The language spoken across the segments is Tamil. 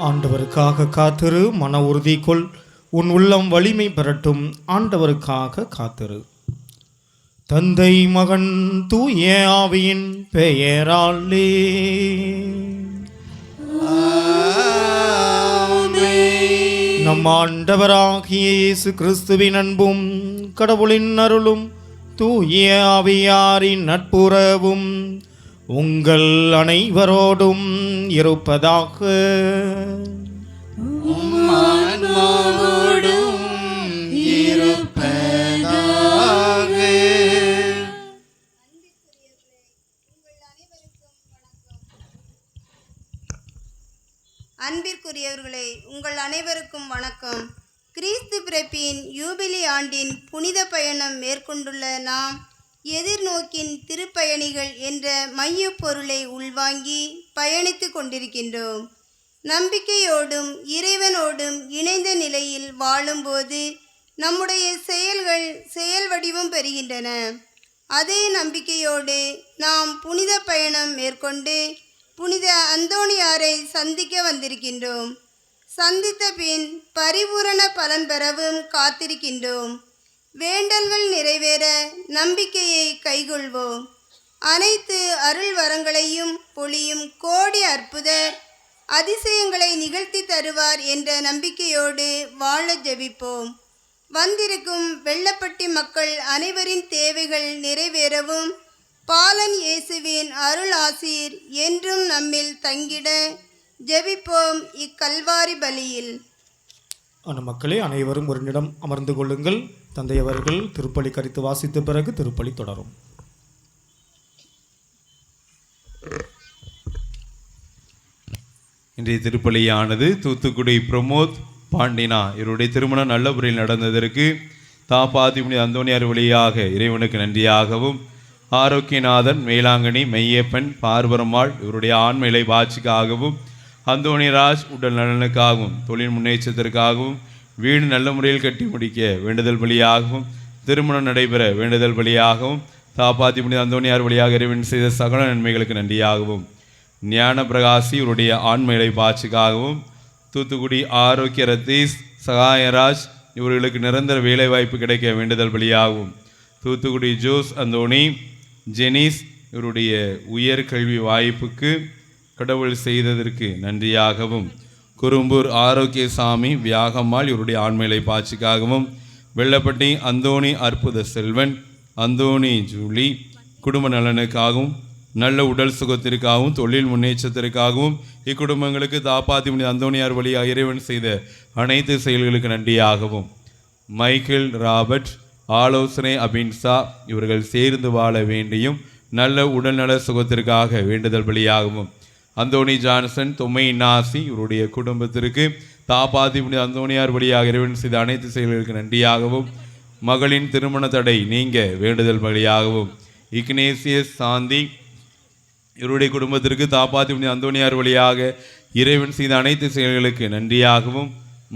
ஆண்டவருக்காக காத்திரு, மன உறுதி கொள், உன் உள்ளம் வலிமை பெறட்டும். ஆண்டவருக்காக காத்திரு. தந்தை மகன் தூய ஆவியின் பெயராலே. நம் ஆண்டவராகிய இயேசு கிறிஸ்துவின் அன்பும் கடவுளின் அருளும் தூய ஆவியாரின் நட்புறவும் உங்கள் அனைவரோடும் இருப்பதாக. அன்பிற்குரியவர்களே, உங்கள் அனைவருக்கும் வணக்கம். கிறிஸ்து பிறப்பின் யூபிலி ஆண்டின் புனித பயணம் மேற்கொண்டுள்ள நாம் எதிர்நோக்கின் திருப்பயணிகள் என்ற மைய பொருளை உள்வாங்கி பயணித்து கொண்டிருக்கின்றோம். நம்பிக்கையோடும் இறைவனோடும் இணைந்த நிலையில் வாழும்போது நம்முடைய செயல்கள் செயல் வடிவம் பெறுகின்றன. அதே நம்பிக்கையோடு நாம் புனித பயணம் மேற்கொண்டு புனித அந்தோணியாரை சந்திக்க வந்திருக்கின்றோம். சந்தித்த பின் பரிபூரண பலன் பெறவும் காத்திருக்கின்றோம். வேண்டல்கள் நிறைவேற நம்பிக்கையை கைகொள்வோம். அனைத்து அருள் வரங்களையும் பொழியும் கோடி அற்புதர் அதிசயங்களை நிகழ்த்தி தருவார் என்ற நம்பிக்கையோடு வாழ ஜெபிப்போம். வந்திருக்கும் வெள்ளப்பட்டி மக்கள் அனைவரின் தேவைகள் நிறைவேறவும் பாலன் இயேசுவின் அருள் ஆசீர் என்றும் நம்மில் தங்கிட ஜெபிப்போம் இக்கல்வாரி பலியில். மக்களே, அனைவரும் ஒரு நிமிடம் அமர்ந்து கொள்ளுங்கள். தந்தை அவர்கள் திருப்பலி கரித்து வாசித்த பிறகு திருப்பலி தொடரும். இன்றைய திருப்பலியானது தூத்துக்குடி பிரமோத் பாண்டினா இவருடைய திருமணம் நல்ல முறையில் நடந்ததற்கு தாப்பாதிபுனி அந்தோணியார் வழியாக இறைவனுக்கு நன்றியாகவும், ஆரோக்கியநாதன் மேலாங்கனி மெய்யப்பன் பார்வரம்மாள் இவருடைய ஆண்மையிலை பாட்சிக்காகவும், அந்தோணிராஜ் உடல் நலனுக்காகவும், தொழில் முன்னேற்றத்திற்காகவும், வீடு நல்ல முறையில் கட்டி முடிக்க வேண்டுதல் வழியாகவும், திருமணம் நடைபெற வேண்டுதல் வழியாகவும், தாப்பாதிபுனி அந்தோணியார் வழியாக இறைவன் செய்த சகல நன்மைகளுக்கு நன்றியாகவும், ஞான பிரகாசி இவருடைய ஆண்மையிலை பாட்சிக்காகவும், தூத்துக்குடி ஆரோக்கிய ரத்தீஸ் சகாயராஜ் இவர்களுக்கு நிரந்தர வேலைவாய்ப்பு கிடைக்க வேண்டுதல் வழியாகவும், தூத்துக்குடி ஜோஸ் அந்தோணி ஜெனிஸ் இவருடைய உயர்கல்வி வாய்ப்புக்கு கடவுள் செய்ததற்கு நன்றியாகவும், குறும்பூர் ஆரோக்கியசாமி வியாகம்மாள் இவருடைய ஆண்மையிலை பாட்சிக்காகவும், வெள்ளப்பட்டி அந்தோணி அற்புத செல்வன் அந்தோணி ஜூலி குடும்ப நலனுக்காகவும், நல்ல உடல் சுகத்திற்காகவும், தொழில் முன்னேற்றத்திற்காகவும், இக்குடும்பங்களுக்கு தாப்பாதிபுனி அந்தோணியார் வழியாக இறைவன் செய்த அனைத்து செயல்களுக்கு நன்றியாகவும், மைக்கேல் ராபர்ட் ஆலோசனை அபின்சா இவர்கள் சேர்ந்து வாழ வேண்டியும் நல்ல உடல்நல சுகத்திற்காக வேண்டுதல் வழியாகவும், அந்தோணி ஜான்சன் தொம்மை நாசி இவருடைய குடும்பத்திற்கு தாப்பாதிபுனி அந்தோணியார் வழியாக இறைவன் செய்த அனைத்து செயல்களுக்கு நன்றியாகவும், மகளின் திருமண தடை நீங்க வேண்டுதல் வழியாகவும், இக்னேசியஸ் சாந்தி இவருடைய குடும்பத்திற்கு தாப்பாதிபுனி அந்தோணியார் வழியாக இறைவன் செய்த அனைத்து செயல்களுக்கு நன்றியாகவும்,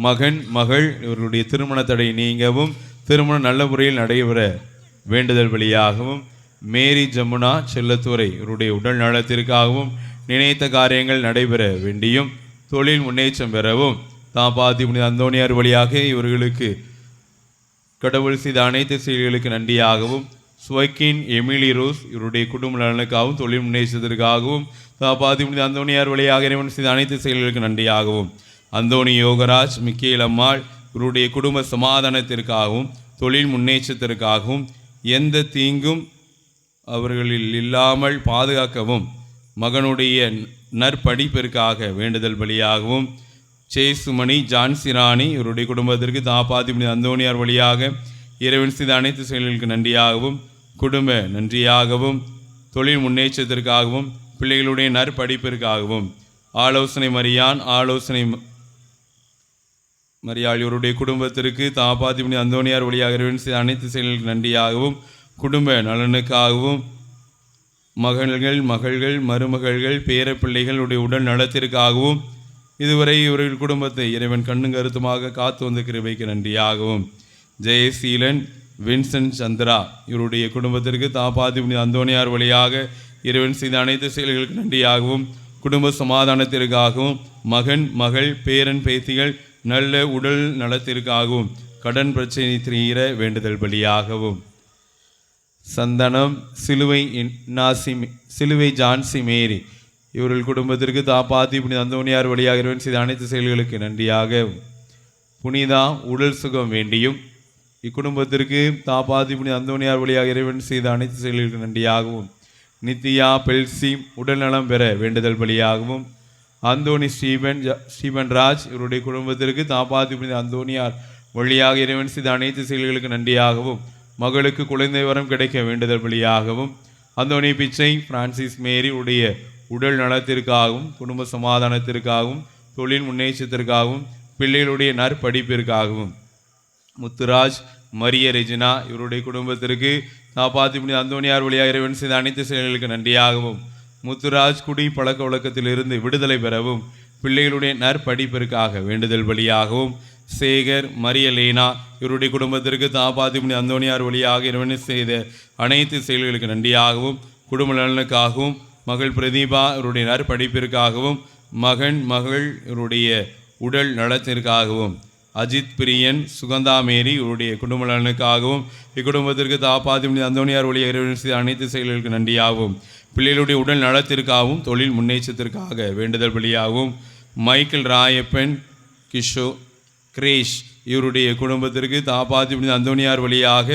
மகன் மகள் இவர்களுடைய திருமண தடை நீங்கவும் திருமணம் நல்ல முறையில் நடைபெற வேண்டுதல் வழியாகவும், மேரி ஜமுனா செல்லத்துறை இவருடைய உடல் நலத்திற்காகவும் நினைத்த காரியங்கள் நடைபெற வேண்டியும் தொழில் முன்னேற்றம் பெறவும் தாப்பாதிபுனி அந்தோணியார் வழியாக இவர்களுக்கு கடவுள் செய்த அனைத்து செயல்களுக்கு நன்றியாகவும், ஸ்வக்கின் எமிலி ரோஸ் இவருடைய குடும்ப நலனுக்காகவும் தொழில் முன்னேற்றத்திற்காகவும் தாப்பாதிபுனி அந்தோணியார் வழியாக இறைவன் செய்த அனைத்து செயல்களுக்கு நன்றியாகவும், அந்தோணி யோகராஜ் மிக்கேல் அம்மாள் இவருடைய குடும்ப சமாதானத்திற்காகவும் தொழில் முன்னேற்றத்திற்காகவும் எந்த தீங்கும் அவர்களில் இல்லாமல் பாதுகாக்கவும் மகனுடைய நற்படிப்பிற்காக வேண்டுதல் வழியாகவும், சேசுமணி ஜான்சிராணி இவருடைய குடும்பத்திற்கு தாப்பாதிபுனி அந்தோணியார் வழியாக இறைவன் செய்த அனைத்து செயல்களுக்கு நன்றியாகவும், குடும்ப நன்றியாகவும், தொழில் முன்னேற்றத்திற்காகவும், பிள்ளைகளுடைய நற்படிப்பிற்காகவும், ஆலோசனை மரியாள் இவருடைய குடும்பத்திற்கு தாப்பாதிபுனி அந்தோணியார் வழியாக இறைவன் செய்த அனைத்து செயல்களுக்கு நன்றியாகவும், குடும்ப நலனுக்காகவும், மகள்கள் மகள்கள் மருமகள்கள் பேரப்பிள்ளைகளுடைய உடல் நலத்திற்காகவும் இதுவரை இவர்கள் குடும்பத்தை இறைவன் கண்ணும் கருத்துமாக காத்து வந்த கிருபைக்கு நன்றியாகவும், ஜெயசீலன் வின்சென்ட் சந்திரா இவருடைய குடும்பத்திற்கு தாப்பாதிபுனி அந்தோணியார் வழியாக இறைவன் செய்த அனைத்து செயல்களுக்கு நன்றியாகவும், குடும்ப சமாதானத்திற்காகவும் மகன் மகள் பேரன் பேத்திகள் நல்ல உடல் நலத்திற்காகவும் கடன் பிரச்சனை தீர வேண்டுதல் பலியாகவும் சந்தனம் சிலுவை ஜான்சி மேரி இவர்கள் குடும்பத்திற்கு தாப்பாத்தி புனித அந்தோனியார் வழியாக இறைவன் செய்த அனைத்து செயல்களுக்கு நன்றியாக புனிதா உடல் சுகம் வேண்டியும் இக்குடும்பத்திற்கு தாப்பாத்தி புனித அந்தோனியார் வழியாக இறைவன் செய்த அனைத்து செயல்களுக்கு நன்றியாகவும் நித்தியா பெல்சி உடல் நலம் பெற வேண்டுதல் பலியாகவும் அந்தோனி ஸ்டீபன் ராஜ் இவருடைய குடும்பத்திற்கு தாப்பாத்தி புனித அந்தோனியார் வழியாக இறைவன் செய்த அனைத்து செயல்களுக்கு நன்றியாகவும் மகளுக்கு குழந்தை வரம் கிடைக்க வேண்டுதல் பலியாகவும் அந்தோனி பிச்சை பிரான்சிஸ் மேரி உடைய உடல் நலத்திற்காகவும் குடும்ப சமாதானத்திற்காகவும் தொழில் முன்னேற்றத்திற்காகவும் பிள்ளைகளுடைய நற்படிப்பிற்காகவும் முத்துராஜ் மரிய ரெஜினா இவருடைய குடும்பத்திற்கு தாப்பாத்தி புனித அந்தோனியார் வழியாக இறைவன் செய்த அனைத்து செயல்களுக்கு நன்றியாகவும் முத்துராஜ் குடி பழக்க வழக்கத்திலிருந்து விடுதலை பெறவும் பிள்ளைகளுடைய நற்படிப்பிற்காக வேண்டுதல் பலியாகவும் சேகர் மரியலேனா இவருடைய குடும்பத்திற்கு தாப்பாத்தி புனித அந்தோனியார் வழியாக இறைவன் செய்த அனைத்து செயல்களுக்கு நன்றியாகவும் குடும்ப நலனுக்காகவும் மகள் பிரதீபா இவருடைய நற்படிப்பிற்காகவும் மகன் மகள் இவருடைய உடல் நலத்திற்காகவும் அஜித் பிரியன் சுகந்தா மேரி இவருடைய குடும்ப நலனுக்காகவும் இக்குடும்பத்திற்கு தாப்பாத்தி புனித அந்தோனியார் வழியாக இறைவன் செய்த அனைத்து செயல்களுக்கு நன்றியாகவும் பிள்ளைகளுடைய உடல் நலத்திற்காகவும் தொழில் முன்னேற்றத்திற்காக வேண்டுதல் பலியாகவும் மைக்கேல் ராயப்பன் கிஷோ கிரேஷ் இவருடைய குடும்பத்திற்கு தாப்பாத்தி புனித அந்தோனியார் வழியாக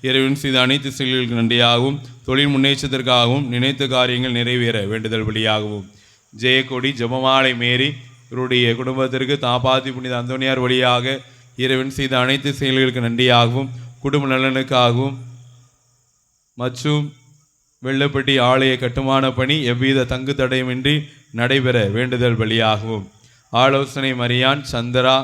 இறைவன் செய்த அனைத்து செயல்களுக்கு நன்றியாகவும் தொழில் முன்னேற்றத்திற்காகவும் நினைத்த காரியங்கள் நிறைவேற வேண்டுதல் வழியாகவும் ஜெயக்கொடி ஜெபமாலை மேரி இவருடைய குடும்பத்திற்கு தாப்பாத்தி புனித அந்தோனியார் வழியாக இறைவன் செய்த அனைத்து செயல்களுக்கு நன்றியாகவும் குடும்ப நலனுக்காகவும் மற்றும் வெள்ளப்பட்டி ஆலய கட்டுமான பணி எவ்வித தங்கு தடையுமின்றி நடைபெற வேண்டுதல் பலியாகவும் ஆலோசனை மரியான் சந்திரா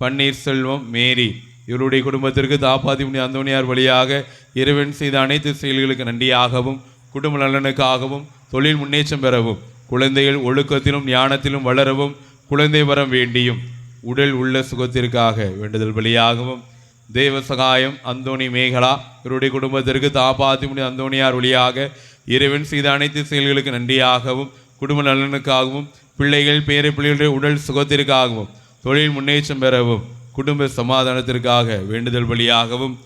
பன்னீர்செல்வம் மேரி இவருடைய குடும்பத்திற்கு தாப்பாத்தி புனித அந்தோனியார் வழியாக இறைவன் செய்த அனைத்து செயல்களுக்கு நன்றியாகவும் குடும்ப நலனுக்காகவும் தொழில் முன்னேற்றம் பெறவும் குழந்தைகள் ஒழுக்கத்திலும் ஞானத்திலும் வளரவும் குழந்தை வரம் வேண்டியும் உடல் உள்ள சுகத்திற்காக வேண்டுதல் பலியாகவும் தேவ சகாயம் அந்தோனி மேகலா இவருடைய குடும்பத்திற்கு தாப்பாத்தி புனித அந்தோனியார் வழியாக இறைவன் செய்த அனைத்து செயல்களுக்கு நன்றியாகவும் குடும்ப நலனுக்காகவும் பிள்ளைகள் பேர பிள்ளைகளுடைய உடல் சுகத்திற்காகவும் தொழில் முன்னேற்றம் பெறவும் குடும்ப சமாதானத்திற்காக வேண்டுதல் பலியாகவும்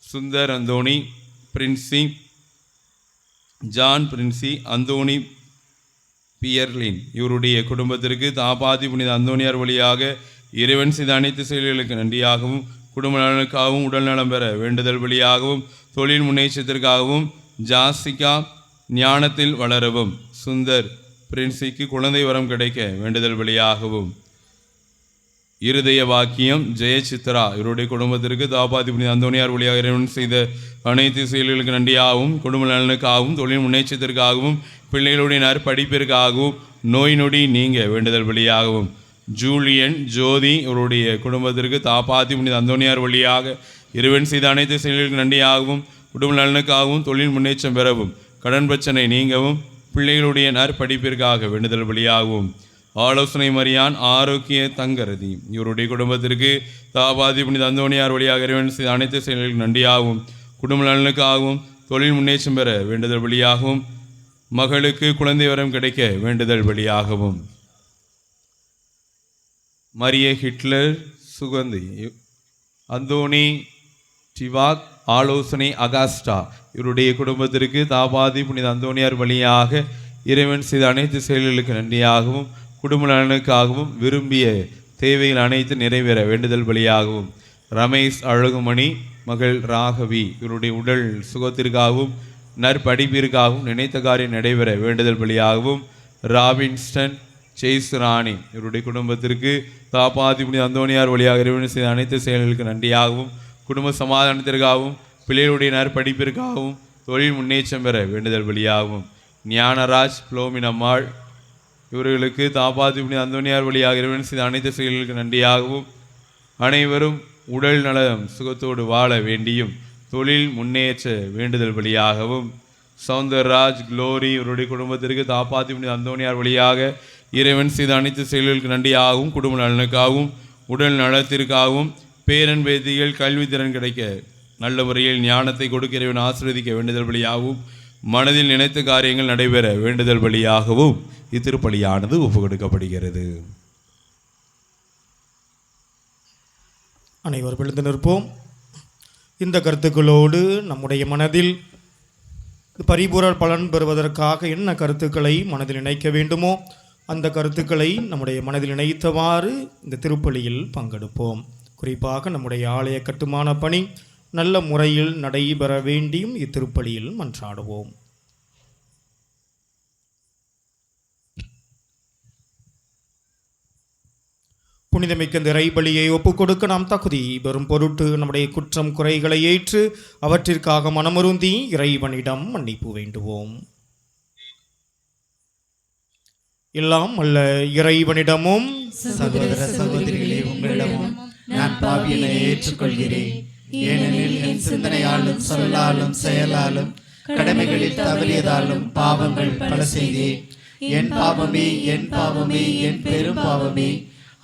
Sundar Anthony Princy John Princy Anthony Pearlin இவருடைய குடும்பத்திற்கு தாப்பாத்தி புனித அந்தோனியார் வழியாக இறைவன் செய்த அனைத்து செயல்களுக்கு நன்றியாகவும் குடும்ப நலனுக்காகவும் உடல் நலம் பெற வேண்டுதல் பலியாகவும் தொழில் முன்னேற்றத்திற்காகவும் ஜாசிகா ஞானத்தில் வளரவும் சுந்தர் பிரின்சிக்கு குழந்தை வரம் கிடைக்க வேண்டுதல் பலியாகவும் இருதய வாக்கியம் ஜெயசித்ரா இவருடைய குடும்பத்திற்கு தாப்பாத்தி புனித அந்தோனியார் வழியாக இறைவன் செய்த அனைத்து செயல்களுக்கு நன்றியாகவும் குடும்ப நலனுக்காகவும் தொழில் முன்னேற்றத்திற்காகவும் பிள்ளைகளுடைய நற்படிப்பிற்காகவும் நோய் நொடி நீங்க வேண்டுதல் பலியாகவும் ஜூலியன் ஜோதி இவருடைய குடும்பத்திற்கு தாப்பாத்தி புனித அந்தோனியார் வழியாக இறைவன் செய்த அனைத்து செயல்களுக்கு நன்றியாகவும் குடும்ப நலனுக்காகவும் தொழில் முன்னேற்றம் பெறவும் கடன் பிரச்சனை நீங்கவும் பிள்ளைகளுடைய நற்படிப்பிற்காக வேண்டுதல் பலியாகவும் ஆலோசனை மரியான் ஆரோக்கிய தங்கரதி இவருடைய குடும்பத்திற்கு தாப்பாத்தி புனித அந்தோனியார் வழியாக இறைவன் செய்த அனைத்து செயல்களுக்கு நன்றியாகவும் குடும்ப நலனுக்காகவும் தொழில் முன்னேற்றம் பெற வேண்டுதல் பலியாகவும் மகளுக்கு குழந்தை வரம் கிடைக்க வேண்டுதல் பலியாகவும் மரிய ஹிட்லர் சுகந்தி அந்தோனி டிவாக் ஆலோசனை அகாஸ்டா இவருடைய குடும்பத்திற்கு தாப்பாத்தி புனித அந்தோனியார் வழியாக இறைவன் செய்த அனைத்து செயல்களுக்கு நன்றியாகவும் குடும்ப நலனுக்காகவும் விரும்பிய தேவைகள் அனைத்து நிறைவேற வேண்டுதல் பலியாகவும் ரமேஷ் அழகுமணி மகள் ராகவி இவருடைய உடல் சுகத்திற்காகவும் நற்படிப்பிற்காகவும் நினைத்த காரியம் நடைபெற வேண்டுதல் பலியாகவும் ராபின்ஸ்டன் சேஸ் ராணி இவருடைய குடும்பத்திற்கு தாப்பாத்தி புனித அந்தோனியார் வழியாக இறைவன் செய்த அனைத்து செயல்களுக்கு நன்றியாகவும் குடும்ப சமாதானத்திற்காகவும் பிள்ளைகளுடைய நற்படிப்பிற்காகவும் தொழில் முன்னேற்றம் பெற வேண்டுதல் பலியாகவும் ஞானராஜ் புளோமினம்மாள் இவர்களுக்கு தாப்பாத்தி புனித அந்தோனியார் வழியாக இறைவன் செய்த அனைத்து செயல்களுக்கு நன்றியாகவும் அனைவரும் உடல் நலம் சுகத்தோடு வாழ வேண்டியும் தொழில் முன்னேற்ற வேண்டுதல் வழியாகவும் சௌந்தர்ராஜ் குளோரி இவருடைய குடும்பத்திற்கு தாப்பாத்தி புனித அந்தோனியார் வழியாக இறைவன் செய்த அனைத்து செயல்களுக்கு நன்றியாகவும் குடும்ப நலனுக்காகவும் உடல் நலத்திற்காகவும் பேரன் பேத்திகள் கல்வி திறன் கிடைக்க நல்ல முறையில் ஞானத்தை கொடுக்க இறைவன் ஆசீர்வதிக்க வேண்டுதல் வழியாகவும் மனதில் நினைத்த காரியங்கள் நடைபெற வேண்டுதல் வழியாகவும் இத்திருப்பலியானது ஒப்புக் கொடுக்கப்படுகிறது. அனைவரும் எழுந்து நிற்போம். இந்த கருத்துக்களோடு நம்முடைய மனதில் பரிபூரண பலன் பெறுவதற்காக என்ன கருத்துக்களை மனதில் இணைக்க வேண்டுமோ அந்த கருத்துக்களை நம்முடைய மனதில் இணைத்தவாறு இந்த திருப்பலியில் பங்கெடுப்போம். குறிப்பாக நம்முடைய ஆலய கட்டுமான பணி நல்ல முறையில் நடைபெற வேண்டியும் இத்திருப்பலியில் மன்றாடுவோம். புனிதமிக்க இந்த இறைபலியை ஒப்புக் கொடுக்க நாம் தகுதி பெறும் பொருட்டு நம்முடைய குற்றம் குறைகளை ஏற்று அவற்றிற்காக மனமருந்தி இறைவனிடம் மன்னிப்பு வேண்டுவோம். எல்லாம் அல்ல இறைவனிடமும் சகோதர சகோதரிகளே, உங்களிடமும் நான் பாவியனை ஏற்றுக்கொள்கிறேன். ஏனெனில் என் சிந்தனையாலும் சொல்லாலும் செயலாலும் கடமைகளில் தவறியதாலும் பாவங்கள் பல செய்தேன். என் பாவமே, என் பாவமே, என் பெரும் பாவமே.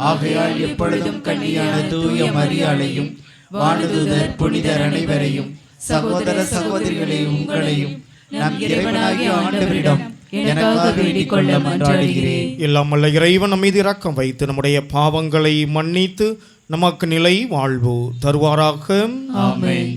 ஆகையால் எப்பொழுதும் கன்னியான தூய மரியாளையும் வானதூதர் புனிதர் அனைவரையும் சகோதர சகோதரிகளே உங்களையும் நம் இறைவனாகிய ஆண்டவரிடம் எனக்காக வேண்டிக் கொள்ள மன்றாடுகிறேன். எல்லாம் அல்ல இறைவன் நம் மீது இரக்கம் வைத்து நம்முடைய பாவங்களை மன்னித்து நமக்கு நிலை வாழ்வு தருவாராக. ஆமென்.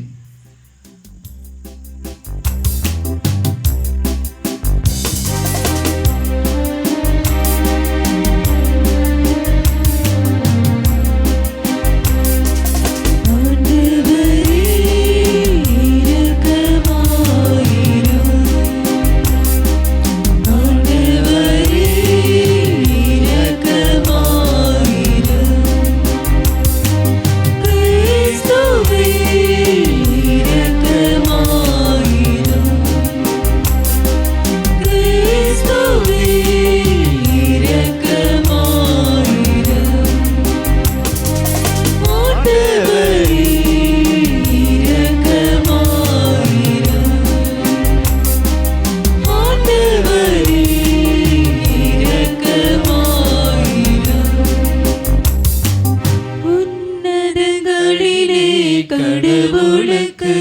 கடவுளுக்கு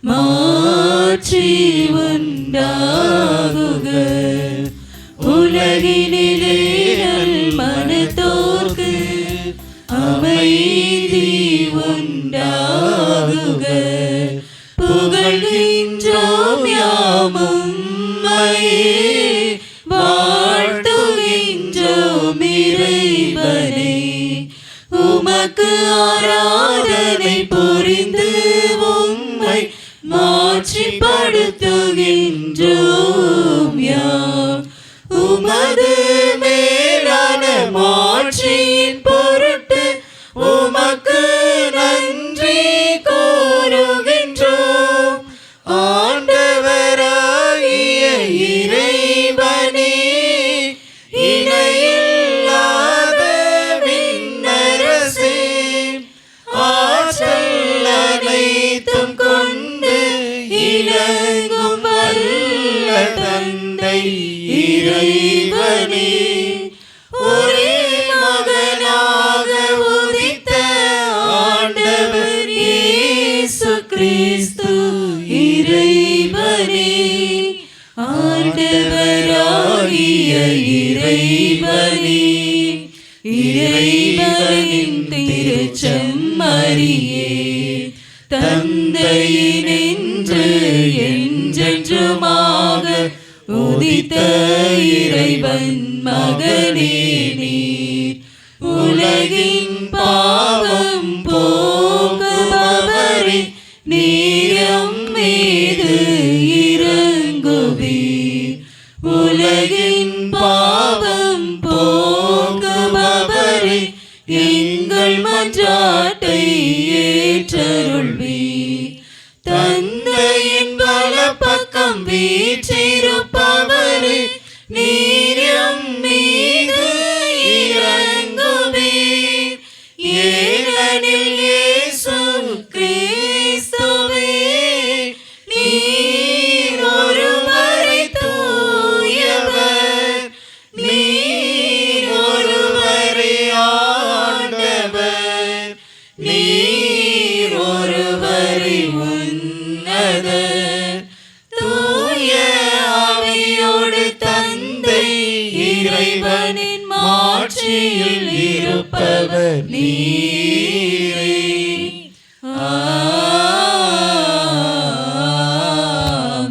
மாட்சி உண்டாகுக. உலகினிலே மனத்தோர்க்கு அமைதி உண்டாகுக. புகழ்கின்றோம் யாமும் வாழ்த்துகின்றோம் இறைவனை. உமக்கு ஆராதனை புரிந்து உம்மை மாட்சிப்படுத்துகின்றோம் யாம். உமது மேலான மாட்சியின் பொருட்டு உமக்கு நன்றி கூறுகின்றோம். ஆண்டவராகிய இறைவனே, இணையில்லாத விண்ணரசே, ஆற்றல் அனைத்தும் கொண்டு இலங்கும் வல்ல தந்தை இறைவனே, ஒரே மகனாக உதித்த ஆண்டவர் இயேசு கிறிஸ்து இறைவனே, ஆண்டவராகிய இறைவனே, இறைவனின் திருச்செம்மறியே, தந்தையினின்று என்றென்றுமாக உதித்த இறைவன் மகனே நீர். உலகின் பாவம் போக்குபவரே, நீரம் மீது இறங்குவீர். உலகின் பாவம் போக்குபவரே, எங்கள் மன்றாட்டை ஏற்றருள்வீர். தந்தையின் வலப்பக்கம் வீற்றிருப்பவரே, நீரம் மீது இறங்குவீர். ஏனெனில் இயேசு கிறிஸ்துவே, நீர் ஒருவரே தூயவர், நீர் ஒருவரே ஆண்டவர், நீர் காப்பவர் நீரே.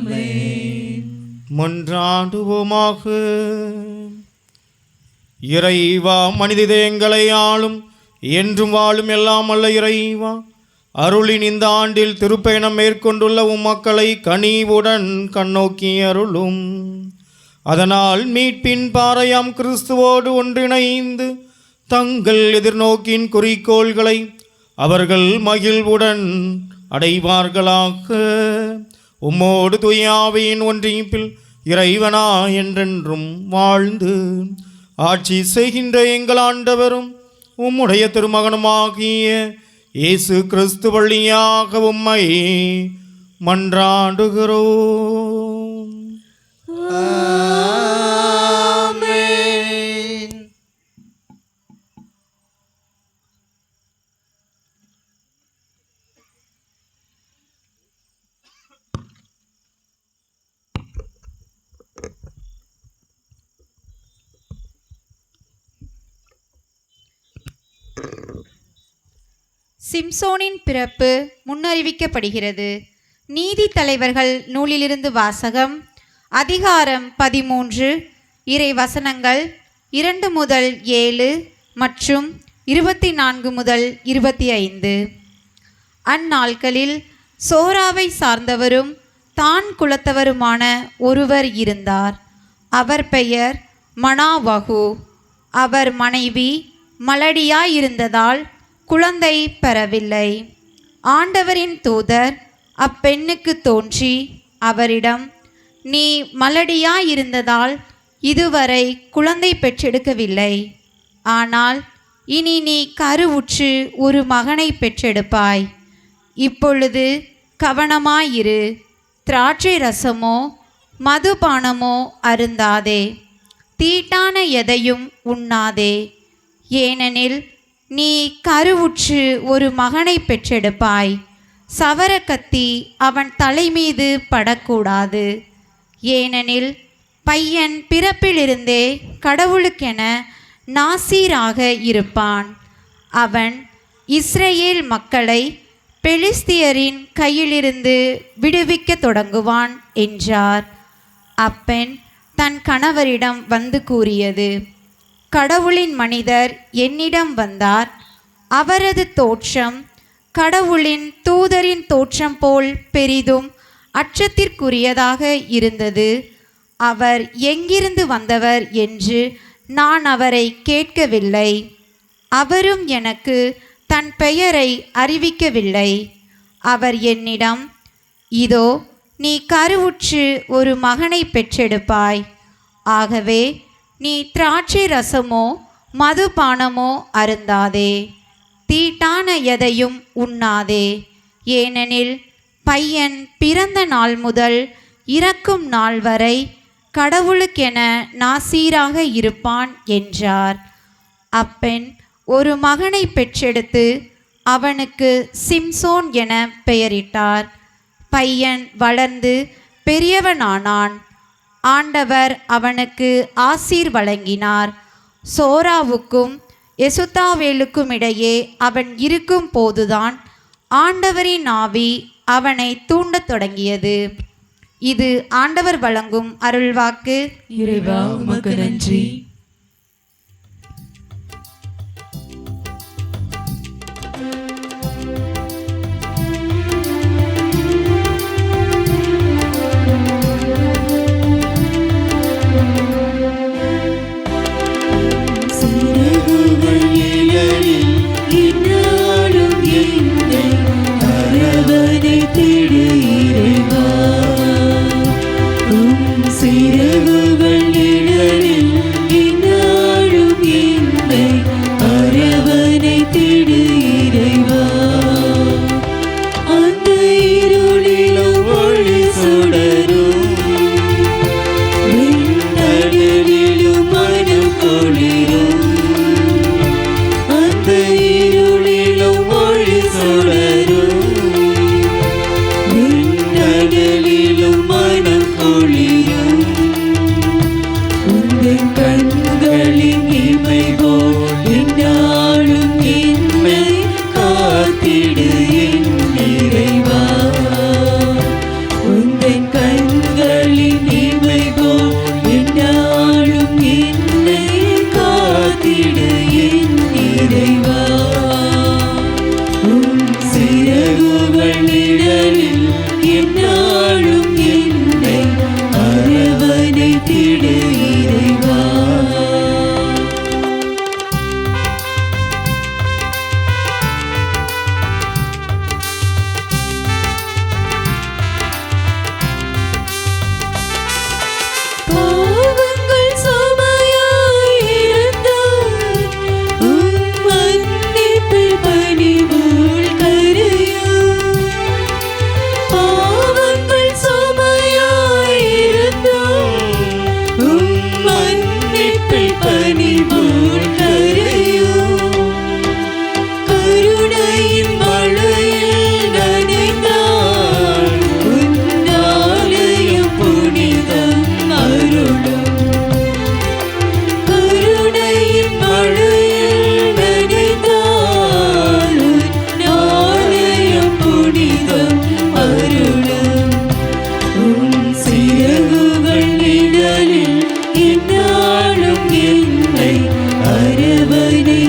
ஆமென். மன்றாடுவோமாக. இறைவா, மனித இதயங்களை ஆளும் என்றும் வாழும் எல்லாம் அல்ல இறைவா, அருளின் இந்த ஆண்டில் திருப்பயணம் மேற்கொண்டுள்ள உம் மக்களை கனிவுடன் கண்ணோக்கி அருளும். அதனால் மீட்பின் பாறையாம் கிறிஸ்துவோடு ஒன்றிணைந்து தங்கள் எதிர்நோக்கின் குறிக்கோள்களை அவர்கள் மகிழ்வுடன் அடைவார்களாக. உம்மோடு தூயாவியின் ஒன்றிப்பில் இறைவனா என்றென்றும் வாழ்ந்து ஆட்சி செய்கின்ற எங்கள் ஆண்டவரும் உம்முடைய திருமகனுமாகிய இயேசு கிறிஸ்து வழியாக உம்மை மன்றாடுகிறோம். ஆமென். சிம்சோனின் பிறப்பு முன்னறிவிக்கப்படுகிறது. நீதி தலைவர்கள் நூலிலிருந்து வாசகம். அதிகாரம் 13, இறை வசனங்கள் 2 முதல் 7 மற்றும் 24 முதல் 25. அந்நாட்களில் சோராவை சார்ந்தவரும் தான் குலத்தவருமான ஒருவர் இருந்தார். அவர் பெயர் மனாவகு. அவர் மனைவி மலடியாயிருந்ததால் குழந்தை பெறவில்லை. ஆண்டவரின் தூதர் அப்பெண்ணுக்கு தோன்றி அவரிடம், நீ மலடியாயிருந்ததால் இதுவரை குழந்தை பெற்றெடுக்கவில்லை. ஆனால் இனி நீ கருவுற்று ஒரு மகனை பெற்றெடுப்பாய். இப்பொழுது கவனமாயிரு. திராட்சை ரசமோ மதுபானமோ அருந்தாதே. தீட்டான எதையும் உண்ணாதே. ஏனெனில் நீ கருவுற்று ஒரு மகனை பெற்றெடுப்பாய். சவரக்கத்தி அவன் தலைமீது படக்கூடாது. ஏனெனில் பையன் பிறப்பிலிருந்தே கடவுளுக்கென நாசீராக இருப்பான். அவன் இஸ்ரேல் மக்களை பெலிஸ்தியரின் கையிலிருந்து விடுவிக்க தொடங்குவான் என்றார். அப்பெண் தன் கணவரிடம் வந்து கூறியது, கடவுளின் மனிதர் என்னிடம் வந்தார். அவரது தோற்றம் கடவுளின் தூதரின் தோற்றம் போல் பெரிதும் அச்சத்திற்குரியதாக இருந்தது. அவர் எங்கிருந்து வந்தவர் என்று நான் அவரை கேட்கவில்லை. அவரும் எனக்கு தன் பெயரை அறிவிக்கவில்லை. அவர் என்னிடம், இதோ நீ கருவுற்று ஒரு மகனை பெற்றெடுப்பாய். ஆகவே நீ திராட்சை ரசமோ மதுபானமோ அருந்தாதே. தீட்டான எதையும் உண்ணாதே. ஏனெனில் பையன் பிறந்த நாள் முதல் இறக்கும் நாள் வரை கடவுளுக்கென நாசீராக இருப்பான் என்றார். அப்பெண் ஒரு மகனை பெற்றெடுத்து அவனுக்கு சிம்சோன் என பெயரிட்டார். பையன் வளர்ந்து பெரியவனானான். ஆண்டவர் அவனுக்கு ஆசீர் வழங்கினார். சோராவுக்கும் எசுத்தாவேலுக்கும் இடையே அவன் இருக்கும் போதுதான் ஆண்டவரின் ஆவி அவனை தூண்டத் தொடங்கியது. இது ஆண்டவர் வழங்கும் அருள்வாக்கு. இறைவா உமக்கு நன்றி. சிறகுகள் இழலில் இந்நாளும் என்னை அரவணைத்திடு இறைவா. சிறகுகள் இழலில்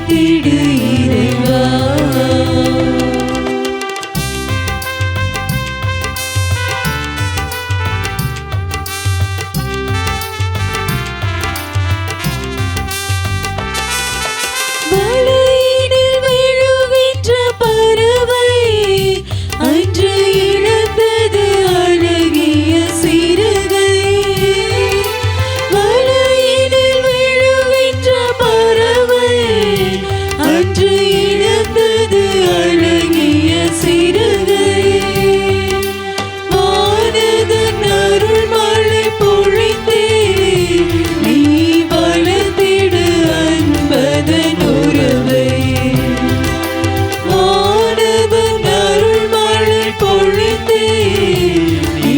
திடு இறைவா. வலையினில் விழுகின்ற பறவை அன்று இழந்தது அழகிய சிறகை. வலையினில் விழுகின்ற பறவை அன்று இழந்தது அழகிய சிறகை. வானதன் அருள் மழை பொழிந்தே நீ வளர்த்திடு அன்பதன் உறவை. வானதன் அருள் மழை பொழிந்தே நீ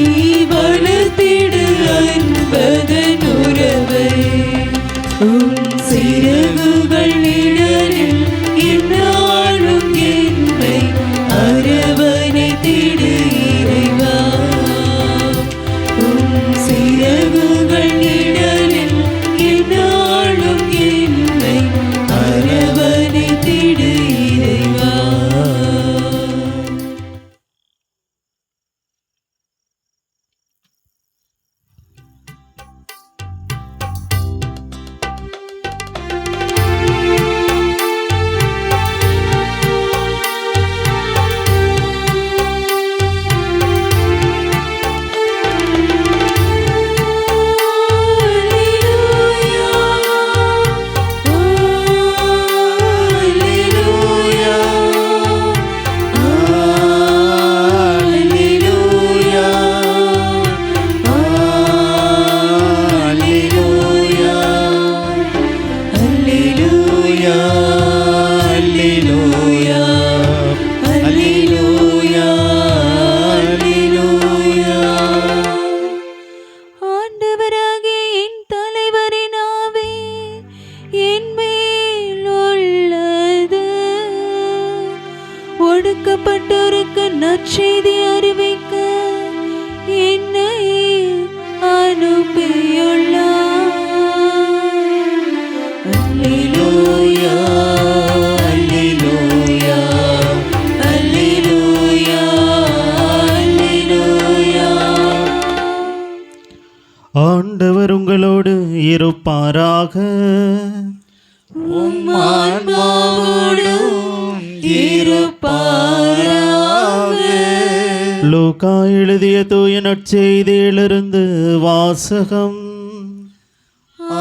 வளர்த்திடு அன்பதன் உறவை. உன் சிறகுகள் நிழலில் எந்நாளும் என்னை அரவணைத்திடு இறைவா. உன் சிறகுகள் நிழலில் எந்நாளும் என்னை அரவணைத்திடு இறைவா. ஆண்டவராகிய என் தலைவரின் ஆவி என் மேல் உள்ளது. ஒடுக்கப்பட்டோருக்கு நற்செய்தி அறிவிக்க என்னை அனுப்பியுள்ளார். அல்லேலூயா, அல்லேலூயா, அல்லேலூயா, அல்லேலூயா. ஆண்டவர் உங்களோடு இருப்பாராக. உம் ஆன்மாவோடும் இருப்பாராக. லூக்கா எழுதிய தூய நற்செய்தியிலிருந்து வாசகம்.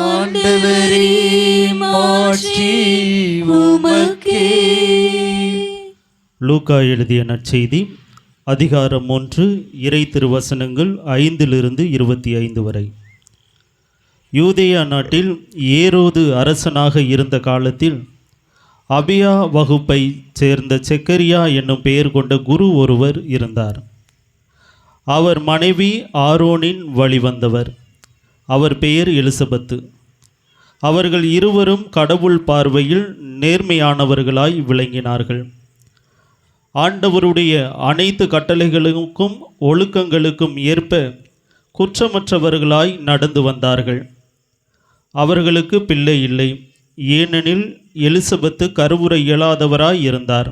ஆண்டவரே மாட்சி உமக்கே. லூக்கா எழுதிய நற்செய்தி அதிகாரம் 1 இறை திருவசனங்கள் 5-25 வரை. யூதேயா நாட்டில் ஏரோது அரசனாக இருந்த காலத்தில் அபியா வகுப்பை சேர்ந்த செக்கரியா என்னும் பெயர் கொண்ட குரு ஒருவர் இருந்தார். அவர் மனைவி ஆரோனின் வழிவந்தவர். அவர் பெயர் எலிசபெத்து. அவர்கள் இருவரும் கடவுள் பார்வையில் நேர்மையானவர்களாய் விளங்கினார்கள். ஆண்டவருடைய அனைத்து கட்டளைகளுக்கும் ஒழுக்கங்களுக்கும் ஏற்ப குற்றமற்றவர்களாய் நடந்து வந்தார்கள். அவர்களுக்கு பிள்ளை இல்லை, ஏனெனில் எலிசபெத்து கருவுற இயலாதவராய் இருந்தார்.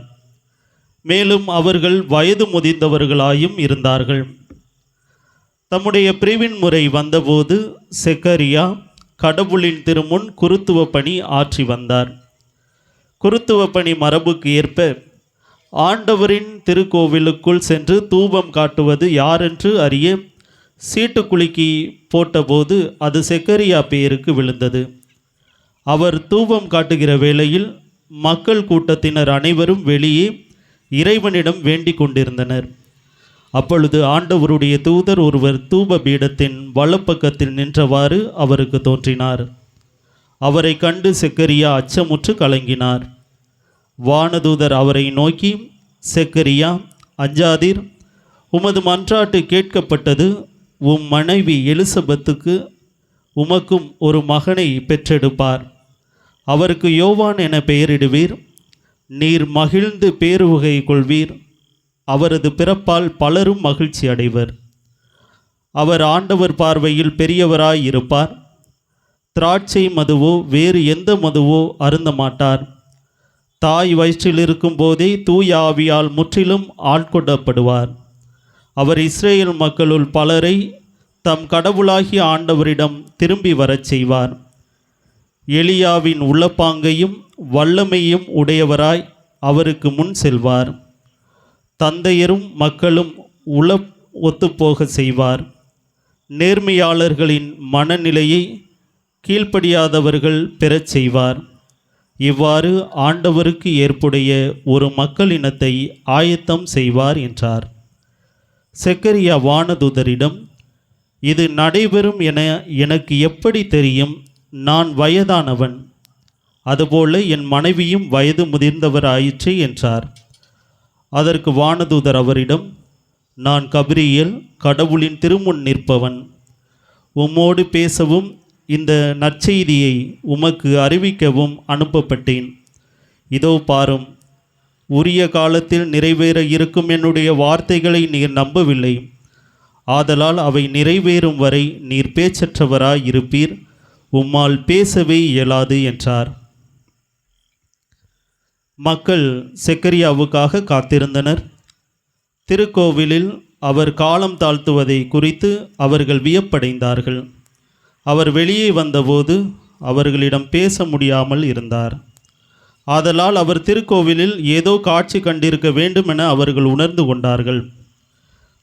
மேலும் அவர்கள் வயது முதிர்ந்தவர்களாயும் இருந்தார்கள். தம்முடைய பிரிவின் முறை வந்தபோது செக்கரியா கடவுளின் திருமுன் குருத்துவ பணி ஆற்றி வந்தார். குருத்துவ பணி மரபுக்கு ஏற்ப ஆண்டவரின் திருக்கோவிலுக்குள் சென்று தூபம் காட்டுவது யாரென்று அறிய சீட்டுக்குலுக்கி போட்டபோது அது செக்கரியா பெயருக்கு விழுந்தது. அவர் தூபம் காட்டுகிற வேளையில் மக்கள் கூட்டத்தினர் அனைவரும் வெளியே இறைவனிடம் வேண்டிக் கொண்டிருந்தனர். அப்பொழுது ஆண்டவருடைய தூதர் ஒருவர் தூப பீடத்தின் வலப்பக்கத்தில் நின்றவாறு அவருக்கு தோன்றினார். அவரை கண்டு செக்கரியா அச்சமுற்று கலங்கினார். வானதூதர் அவரை நோக்கி, செக்கரியா, அஞ்சாதீர், உமது மன்றாட்டு கேட்கப்பட்டது. உம் மனைவி எலிசபெத்துக்கு உமக்கும் ஒரு மகனை பெற்றெடுப்பார். அவருக்கு யோவான் என பெயரிடுவீர். நீர் மகிழ்ந்து பேருவகை கொள்வீர். அவரது பிறப்பால் பலரும் மகிழ்ச்சி அடைவர். அவர் ஆண்டவர் பார்வையில் பெரியவராய் இருப்பார். திராட்சை மதுவோ வேறு எந்த மதுவோ அருந்த மாட்டார். தாய் வயிற்றில் இருக்கும்போதே தூய ஆவியால் முற்றிலும் ஆட்கொள்ளப்படுவார். அவர் இஸ்ரேல் மக்களுள் பலரை தம் கடவுளாகிய ஆண்டவரிடம் திரும்பி வரச் செய்வார். எலியாவின் உள்ளப்பாங்கையும் வல்லமையும் உடையவராய் அவருக்கு முன் செல்வார். தந்தையரும் மக்களும் ஒத்துப்போக செய்வார். நேர்மையாளர்களின் மனநிலையை கீழ்ப்படியாதவர்கள் பெறச் செய்வார். இவ்வாறு ஆண்டவருக்கு ஏற்புடைய ஒரு மக்களினத்தை ஆயத்தம் செய்வார் என்றார். செக்கரியா வானதூதரிடம், இது நடைபெறும் என எனக்கு எப்படி தெரியும்? நான் வயதானவன், அதுபோல என் மனைவியும் வயது முதிர்ந்தவராயிற்று என்றார். அதற்கு வானதூதர் அவரிடம், நான் கபிரியேல், கடவுளின் திருமுன் நிற்பவன். உம்மோடு பேசவும் இந்த நற்செய்தியை உமக்கு அறிவிக்கவும் அனுப்பப்பட்டேன். இதோ பாரும், உரிய காலத்தில் நிறைவேற இருக்கும் என்னுடைய வார்த்தைகளை நீர் நம்பவில்லை. ஆதலால் அவை நிறைவேறும் வரை நீர் பேச்சற்றவராய் இருப்பீர். உம்மால் பேசவே இயலாது என்றார். மக்கள் செக்கரியாவுக்காக காத்திருந்தனர். திருக்கோவிலில் அவர் காலம் தாழ்த்துவதை குறித்து அவர்கள் வியப்படைந்தார்கள். அவர் வெளியே வந்தபோது அவர்களிடம் பேச முடியாமல் இருந்தார். ஆதலால் அவர் திருக்கோவிலில் ஏதோ காட்சி கண்டிருக்க வேண்டும் என அவர்கள் உணர்ந்து கொண்டார்கள்.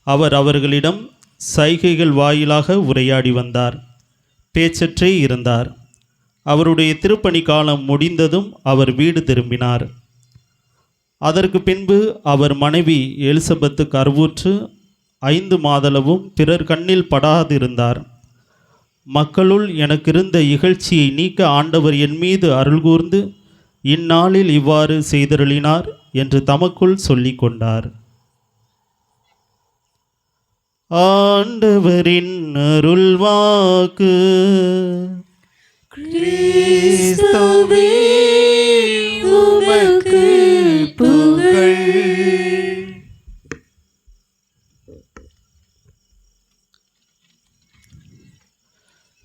அவர் அவர்களிடம் சைகைகள் வாயிலாக உரையாடி வந்தார். பேச்சற்றே இருந்தார். அவருடைய திருப்பணி காலம் முடிந்ததும் அவர் வீடு திரும்பினார். அதற்கு பின்பு அவர் மனைவி எலிசபெத்து கருவுற்று 5 மாதளவும் பிறர் கண்ணில் படாதிருந்தார். மக்களுள் எனக்கிருந்த இகழ்ச்சியை நீக்க ஆண்டவர் என் மீது அருள் கூர்ந்து இந்நாளில் இவ்வாறு செய்தருளினார் என்று தமக்குள் சொல்லிக் கொண்டார். ஆண்டவரின் அருள்வாக்கு. கிறிஸ்துவே உமக்கு புகழ்.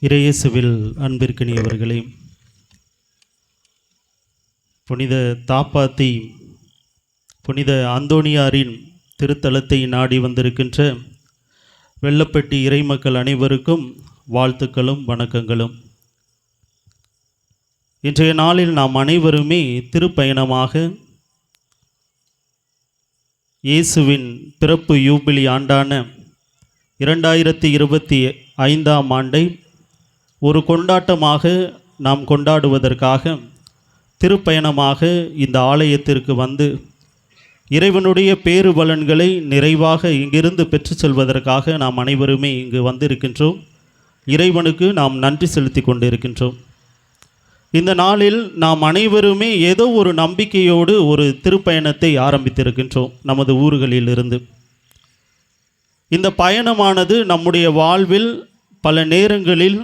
இறையேசுவில் அன்பிற்கினியவர்களே, புனித தாப்பாத்தி புனித அந்தோணியாரின் திருத்தலத்தை நாடி வந்திருக்கின்ற வெள்ளப்பட்டி இறைமக்கள் அனைவருக்கும் வாழ்த்துக்களும் வணக்கங்களும். இன்றைய நாளில் நாம் அனைவருமே திருப்பயணமாக இயேசுவின் பிறப்பு யூபிலி ஆண்டான 2025ஆம் ஆண்டை ஒரு கொண்டாட்டமாக நாம் கொண்டாடுவதற்காக திருப்பயணமாக இந்த ஆலயத்திற்கு வந்து இறைவனுடைய பேறு பலன்களை நிறைவாக இங்கிருந்து பெற்று செல்வதற்காக நாம் அனைவருமே இங்கு வந்திருக்கின்றோம். இறைவனுக்கு நாம் நன்றி செலுத்தி கொண்டிருக்கின்றோம். இந்த நாளில் நாம் அனைவருமே ஏதோ ஒரு நம்பிக்கையோடு ஒரு திருப்பயணத்தை ஆரம்பித்திருக்கின்றோம் நமது ஊர்களில் இருந்து. இந்த பயணமானது நம்முடைய வாழ்வில் பல நேரங்களில்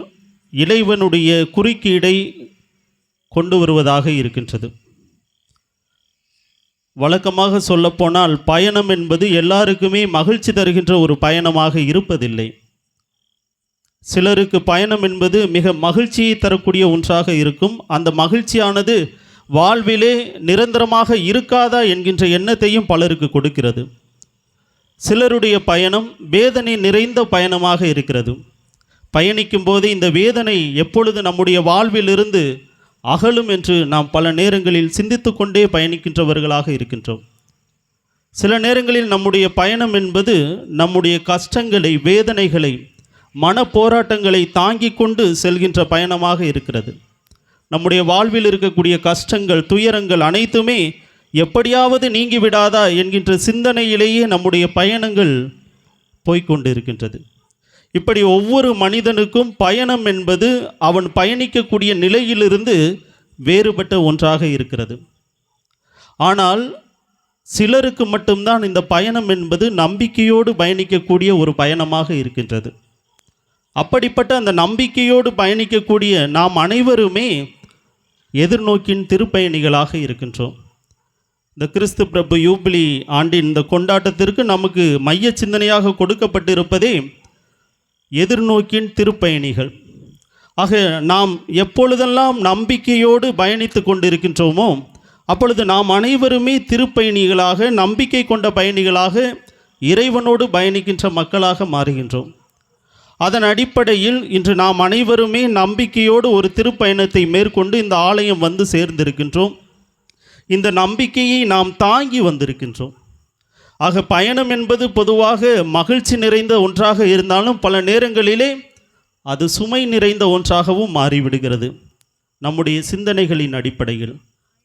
இறைவனுடைய குறுக்கீடை கொண்டு வருவதாக இருக்கின்றது. வழக்கமாக சொல்லப்போனால் பயணம் என்பது எல்லாருக்குமே மகிழ்ச்சி தருகின்ற ஒரு பயணமாக இருப்பதில்லை. சிலருக்கு பயணம் என்பது மிக மகிழ்ச்சியை தரக்கூடிய ஒன்றாக இருக்கும். அந்த மகிழ்ச்சியானது வாழ்விலே நிரந்தரமாக இருக்காதா என்கின்ற எண்ணத்தையும் பலருக்கு கொடுக்கிறது. சிலருடைய பயணம் வேதனை நிறைந்த பயணமாக இருக்கிறது. பயணிக்கும் போது இந்த வேதனை எப்பொழுது நம்முடைய வாழ்விலிருந்து அகலும் என்று நாம் பல நேரங்களில் சிந்தித்து கொண்டே பயணிக்கின்றவர்களாக இருக்கின்றோம். சில நேரங்களில் நம்முடைய பயணம் என்பது நம்முடைய கஷ்டங்களை, வேதனைகளை, மன போராட்டங்களை தாங்கிக் கொண்டு செல்கின்ற பயணமாக இருக்கிறது. நம்முடைய வாழ்வில் இருக்கக்கூடிய கஷ்டங்கள், துயரங்கள் அனைத்துமே எப்படியாவது நீங்கிவிடாதா என்கின்ற சிந்தனையிலேயே நம்முடைய பயணங்கள் போய்கொண்டு இருக்கின்றது. இப்படி ஒவ்வொரு மனிதனுக்கும் பயணம் என்பது அவன் பயணிக்கக்கூடிய நிலையிலிருந்து வேறுபட்ட ஒன்றாக இருக்கிறது. ஆனால் சிலருக்கு மட்டும்தான் இந்த பயணம் என்பது நம்பிக்கையோடு பயணிக்கக்கூடிய ஒரு பயணமாக இருக்கின்றது. அப்படிப்பட்ட அந்த நம்பிக்கையோடு பயணிக்கக்கூடிய நாம் அனைவருமே எதிர்நோக்கின் திருப்பயணிகளாக இருக்கின்றோம். இந்த கிறிஸ்து பிரபு யூபிலி ஆண்டின் இந்த கொண்டாட்டத்திற்கு நமக்கு மைய சிந்தனையாக கொடுக்கப்பட்டிருப்பதே எதிர்நோக்கின் திருப்பயணிகள். ஆக நாம் எப்பொழுதெல்லாம் நம்பிக்கையோடு பயணித்து கொண்டிருக்கின்றோமோ அப்பொழுது நாம் அனைவருமே திருப்பயணிகளாக, நம்பிக்கை கொண்ட பயணிகளாக, இறைவனோடு பயணிக்கின்ற மக்களாக மாறுகின்றோம். அதன் அடிப்படையில் இன்று நாம் அனைவருமே நம்பிக்கையோடு ஒரு திருப்பயணத்தை மேற்கொண்டு இந்த ஆலயம் வந்து சேர்ந்திருக்கின்றோம். இந்த நம்பிக்கையை நாம் தாங்கி வந்திருக்கின்றோம். ஆக பயணம் என்பது பொதுவாக மகிழ்ச்சி நிறைந்த ஒன்றாக இருந்தாலும் பல நேரங்களிலே அது சுமை நிறைந்த ஒன்றாகவும் மாறிவிடுகிறது. நம்முடைய சிந்தனைகளின் அடிப்படையில்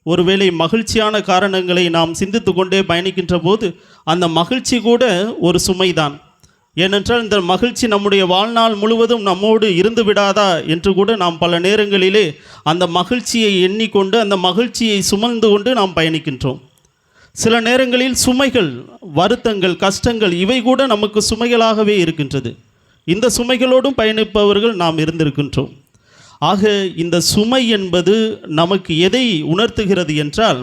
ஒருவேளை மகிழ்ச்சியான காரணங்களை நாம் சிந்தித்து கொண்டே பயணிக்கின்ற போது அந்த மகிழ்ச்சி கூட ஒரு சுமைதான். ஏனென்றால் இந்த மகிழ்ச்சி நம்முடைய வாழ்நாள் முழுவதும் நம்மோடு இருந்து விடாதா என்று கூட நாம் பல நேரங்களிலே அந்த மகிழ்ச்சியை எண்ணிக்கொண்டு அந்த மகிழ்ச்சியை சுமந்து கொண்டு நாம் பயணிக்கின்றோம். சில நேரங்களில் சுமைகள், வருத்தங்கள், கஷ்டங்கள் இவை கூட நமக்கு சுமைகளாகவே இருக்கின்றது. இந்த சுமைகளோடும் பயணிப்பவர்கள் நாம் இருந்திருக்கின்றோம். ஆக இந்த சுமை என்பது நமக்கு எதை உணர்த்துகிறது என்றால்,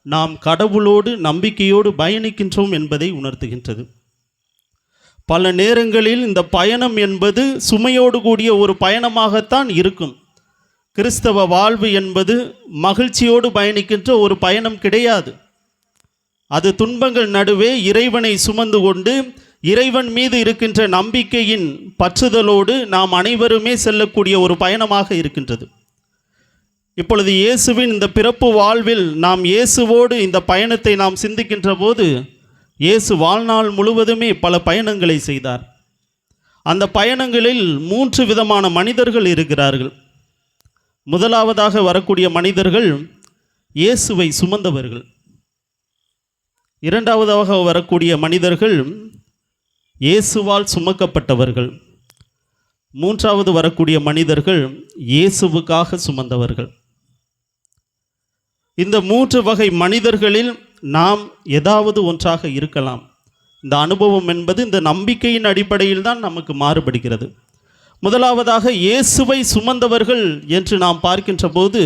நாம் கடவுளோடு நம்பிக்கையோடு பயணிக்கின்றோம் என்பதை உணர்த்துகின்றது. பல நேரங்களில் இந்த பயணம் என்பது சுமையோடு கூடிய ஒரு பயணமாகத்தான் இருக்கும். கிறிஸ்தவ வாழ்வு என்பது மகிழ்ச்சியோடு பயணிக்கின்ற ஒரு பயணம் கிடையாது. அது துன்பங்கள் நடுவே இறைவனை சுமந்து கொண்டு இறைவன் மீது இருக்கின்ற நம்பிக்கையின் பற்றுதலோடு நாம் அனைவருமே செல்லக்கூடிய ஒரு பயணமாக இருக்கின்றது. இப்பொழுது இயேசுவின் இந்த பிறப்பு வாழ்வில் நாம் இயேசுவோடு இந்த பயணத்தை நாம் சிந்திக்கின்ற போது, இயேசு வாழ்நாள் முழுவதுமே பல பயணங்களை செய்தார். அந்த பயணங்களில் 3 விதமான மனிதர்கள் இருக்கிறார்கள். முதலாவதாக வரக்கூடிய மனிதர்கள் இயேசுவை சுமந்தவர்கள். இரண்டாவதாக வரக்கூடிய மனிதர்கள் இயேசுவால் சுமக்கப்பட்டவர்கள். மூன்றாவது வரக்கூடிய மனிதர்கள் இயேசுவுக்காக சுமந்தவர்கள். இந்த 3 வகை மனிதர்களில் நாம் ஏதாவது ஒன்றாக இருக்கலாம். இந்த அனுபவம் என்பது இந்த நம்பிக்கையின் அடிப்படையில் தான் நமக்கு மாறுபடுகிறது. முதலாவதாக இயேசுவை சுமந்தவர்கள் என்று நாம் பார்க்கின்ற போது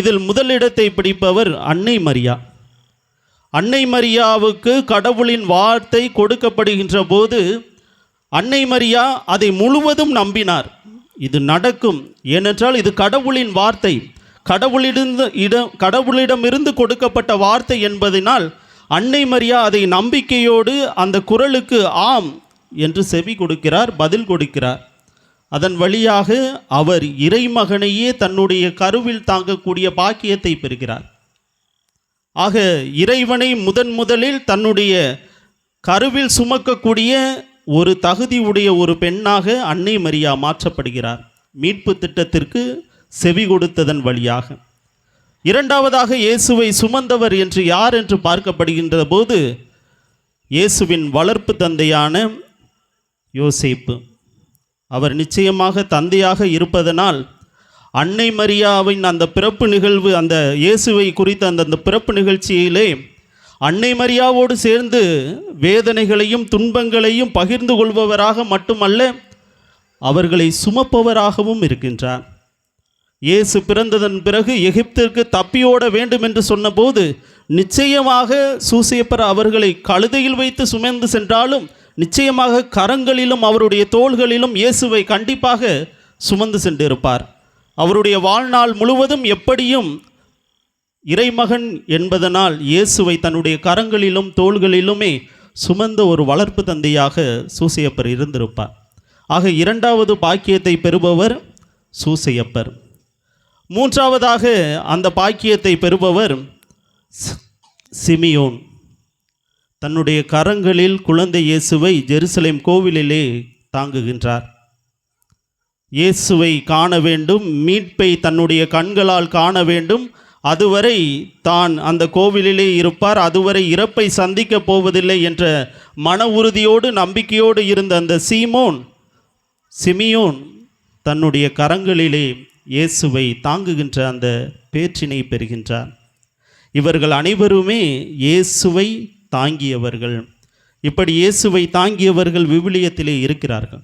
இதில் முதலிடத்தை பிடிப்பவர் அன்னை மரியா. அன்னை மரியாவுக்கு கடவுளின் வார்த்தை கொடுக்கப்படுகின்ற போது அன்னை மரியா அதை முழுவதும் நம்பினார். இது நடக்கும், ஏனென்றால் இது கடவுளின் வார்த்தை, கடவுளிடமிருந்து கொடுக்கப்பட்ட வார்த்தை என்பதனால் அன்னை மரியா அதை நம்பிக்கையோடு அந்த குரலுக்கு ஆம் என்று செவி கொடுக்கிறார், பதில் கொடுக்கிறார். அதன் வழியாக அவர் இறைமகனையே தன்னுடைய கருவில் தாங்கக்கூடிய பாக்கியத்தை பெறுகிறார். ஆக இறைவனை முதலில் தன்னுடைய கருவில் சுமக்கக்கூடிய ஒரு தகுதியுடைய ஒரு பெண்ணாக அன்னை மரியா மாற்றப்படுகிறார், மீட்பு திட்டத்திற்கு செவி கொடுத்ததன் வழியாக. இரண்டாவதாக இயேசுவை சுமந்தவர் என்று யார் என்று பார்க்கப்படுகின்ற போது இயேசுவின் வளர்ப்பு தந்தையான யோசேப்பு. அவர் நிச்சயமாக தந்தையாக இருப்பதனால் அன்னை மரியாவின் அந்த பிறப்பு நிகழ்வு, அந்த இயேசுவை குறித்த அந்த பிறப்பு நிகழ்ச்சியிலே அன்னை மரியாவோடு சேர்ந்து வேதனைகளையும் துன்பங்களையும் பகிர்ந்து கொள்பவராக மட்டுமல்ல, அவர்களை சுமப்பவராகவும் இருக்கின்றார். இயேசு பிறந்ததன் பிறகு எகிப்திற்கு தப்பியோட வேண்டும் என்று சொன்னபோது நிச்சயமாக சூசேப்பர் அவர்களை கழுதையில் வைத்து சுமந்து சென்றாலும் நிச்சயமாக கரங்களிலும் அவருடைய தோள்களிலும் இயேசுவை கண்டிப்பாக சுமந்து சென்றிருப்பார். அவருடைய வாழ்நாள் முழுவதும் எப்படியும் இறைமகன் என்பதனால் இயேசுவை தன்னுடைய கரங்களிலும் தோள்களிலுமே சுமந்த ஒரு வளர்ப்பு தந்தையாக சூசையப்பர் இருந்திருப்பார். ஆக இரண்டாவது பாக்கியத்தை பெறுபவர் சூசையப்பர். மூன்றாவதாக அந்த பாக்கியத்தை பெறுபவர் சிமியோன். தன்னுடைய கரங்களில் குழந்தை இயேசுவை ஜெருசலேம் கோவிலிலே தாங்குகின்றார். இயேசுவை காண வேண்டும், மீட்பை தன்னுடைய கண்களால் காண வேண்டும், அதுவரை தான் அந்த கோவிலிலே இருப்பார், அதுவரை இறப்பை சந்திக்கப் போவதில்லை என்ற மன உறுதியோடு நம்பிக்கையோடு இருந்த அந்த சிமியோன் தன்னுடைய கரங்களிலே இயேசுவை தாங்குகின்ற அந்த பேற்றினை பெறுகின்றார். இவர்கள் அனைவருமே இயேசுவை தாங்கியவர்கள். இப்படி இயேசுவை தாங்கியவர்கள் விவிலியத்திலே இருக்கிறார்கள்.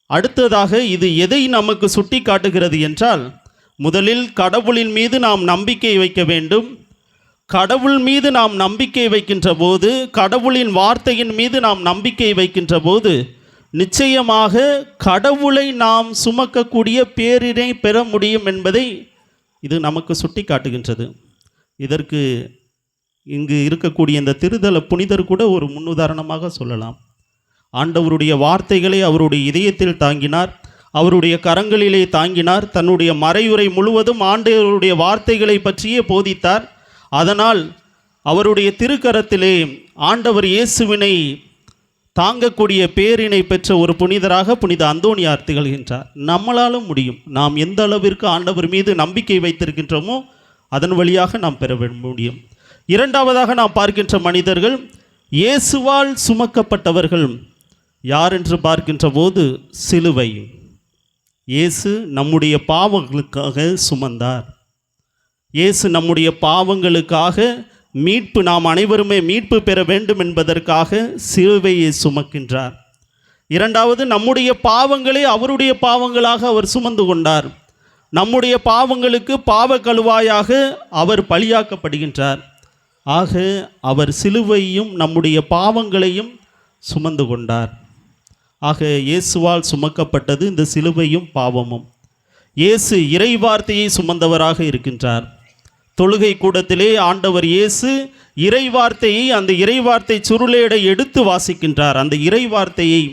அடுத்ததாக இது எதை நமக்கு சுட்டி காட்டுகிறது என்றால், முதலில் கடவுளின் மீது நாம் நம்பிக்கை வைக்க வேண்டும். கடவுள் மீது நாம் நம்பிக்கை வைக்கின்ற போது, கடவுளின் வார்த்தையின் மீது நாம் நம்பிக்கை வைக்கின்ற போது நிச்சயமாக கடவுளை நாம் சுமக்கக்கூடிய பேரினை பெற முடியும் என்பதை இது நமக்கு சுட்டி காட்டுகின்றது. இதற்கு இங்கு இருக்கக்கூடிய இந்த திருதல புனிதர் கூட ஒரு முன்னுதாரணமாக சொல்லலாம். ஆண்டவருடைய வார்த்தைகளை அவருடைய இதயத்தில் தாங்கினார், அவருடைய கரங்களிலே தாங்கினார், தன்னுடைய மறையுரை முழுவதும் ஆண்டவருடைய வார்த்தைகளை பற்றியே போதித்தார். அதனால் அவருடைய திருக்கரத்திலே ஆண்டவர் இயேசுவினை தாங்கக்கூடிய பேரினை பெற்ற ஒரு புனிதராக புனித அந்தோணியார் திகழ்கின்றார். நம்மளாலும் முடியும். நாம் எந்த அளவிற்கு ஆண்டவர் மீது நம்பிக்கை வைத்திருக்கின்றோமோ அதன் வழியாக நாம் பெற முடியும். இரண்டாவதாக நாம் பார்க்கின்ற மனிதர்கள் இயேசுவால் சுமக்கப்பட்டவர்கள் யார் என்று பார்க்கின்ற போது சிலுவை. இயேசு நம்முடைய பாவங்களுக்காக சுமந்தார். இயேசு நம்முடைய பாவங்களுக்காக மீட்பு, நாம் அனைவருமே மீட்பு பெற வேண்டும் என்பதற்காக சிலுவையை சுமக்கின்றார். இரண்டாவது, நம்முடைய பாவங்களை அவருடைய பாவங்களாக அவர் சுமந்து கொண்டார். நம்முடைய பாவங்களுக்கு பாவ கழுவாயாக அவர் பலியாக்கப்படுகின்றார். ஆக அவர் சிலுவையும் நம்முடைய பாவங்களையும் சுமந்து கொண்டார். ஆக இயேசுவால் சுமக்கப்பட்டது இந்த சிலுவையும் பாவமும். இயேசு இறை வார்த்தையை சுமந்தவராக இருக்கின்றார். தொழுகை கூடத்திலே ஆண்டவர் இயேசு இறை வார்த்தையை, அந்த இறை வார்த்தை சுருளேடை எடுத்து வாசிக்கின்றார். அந்த இறை வார்த்தையை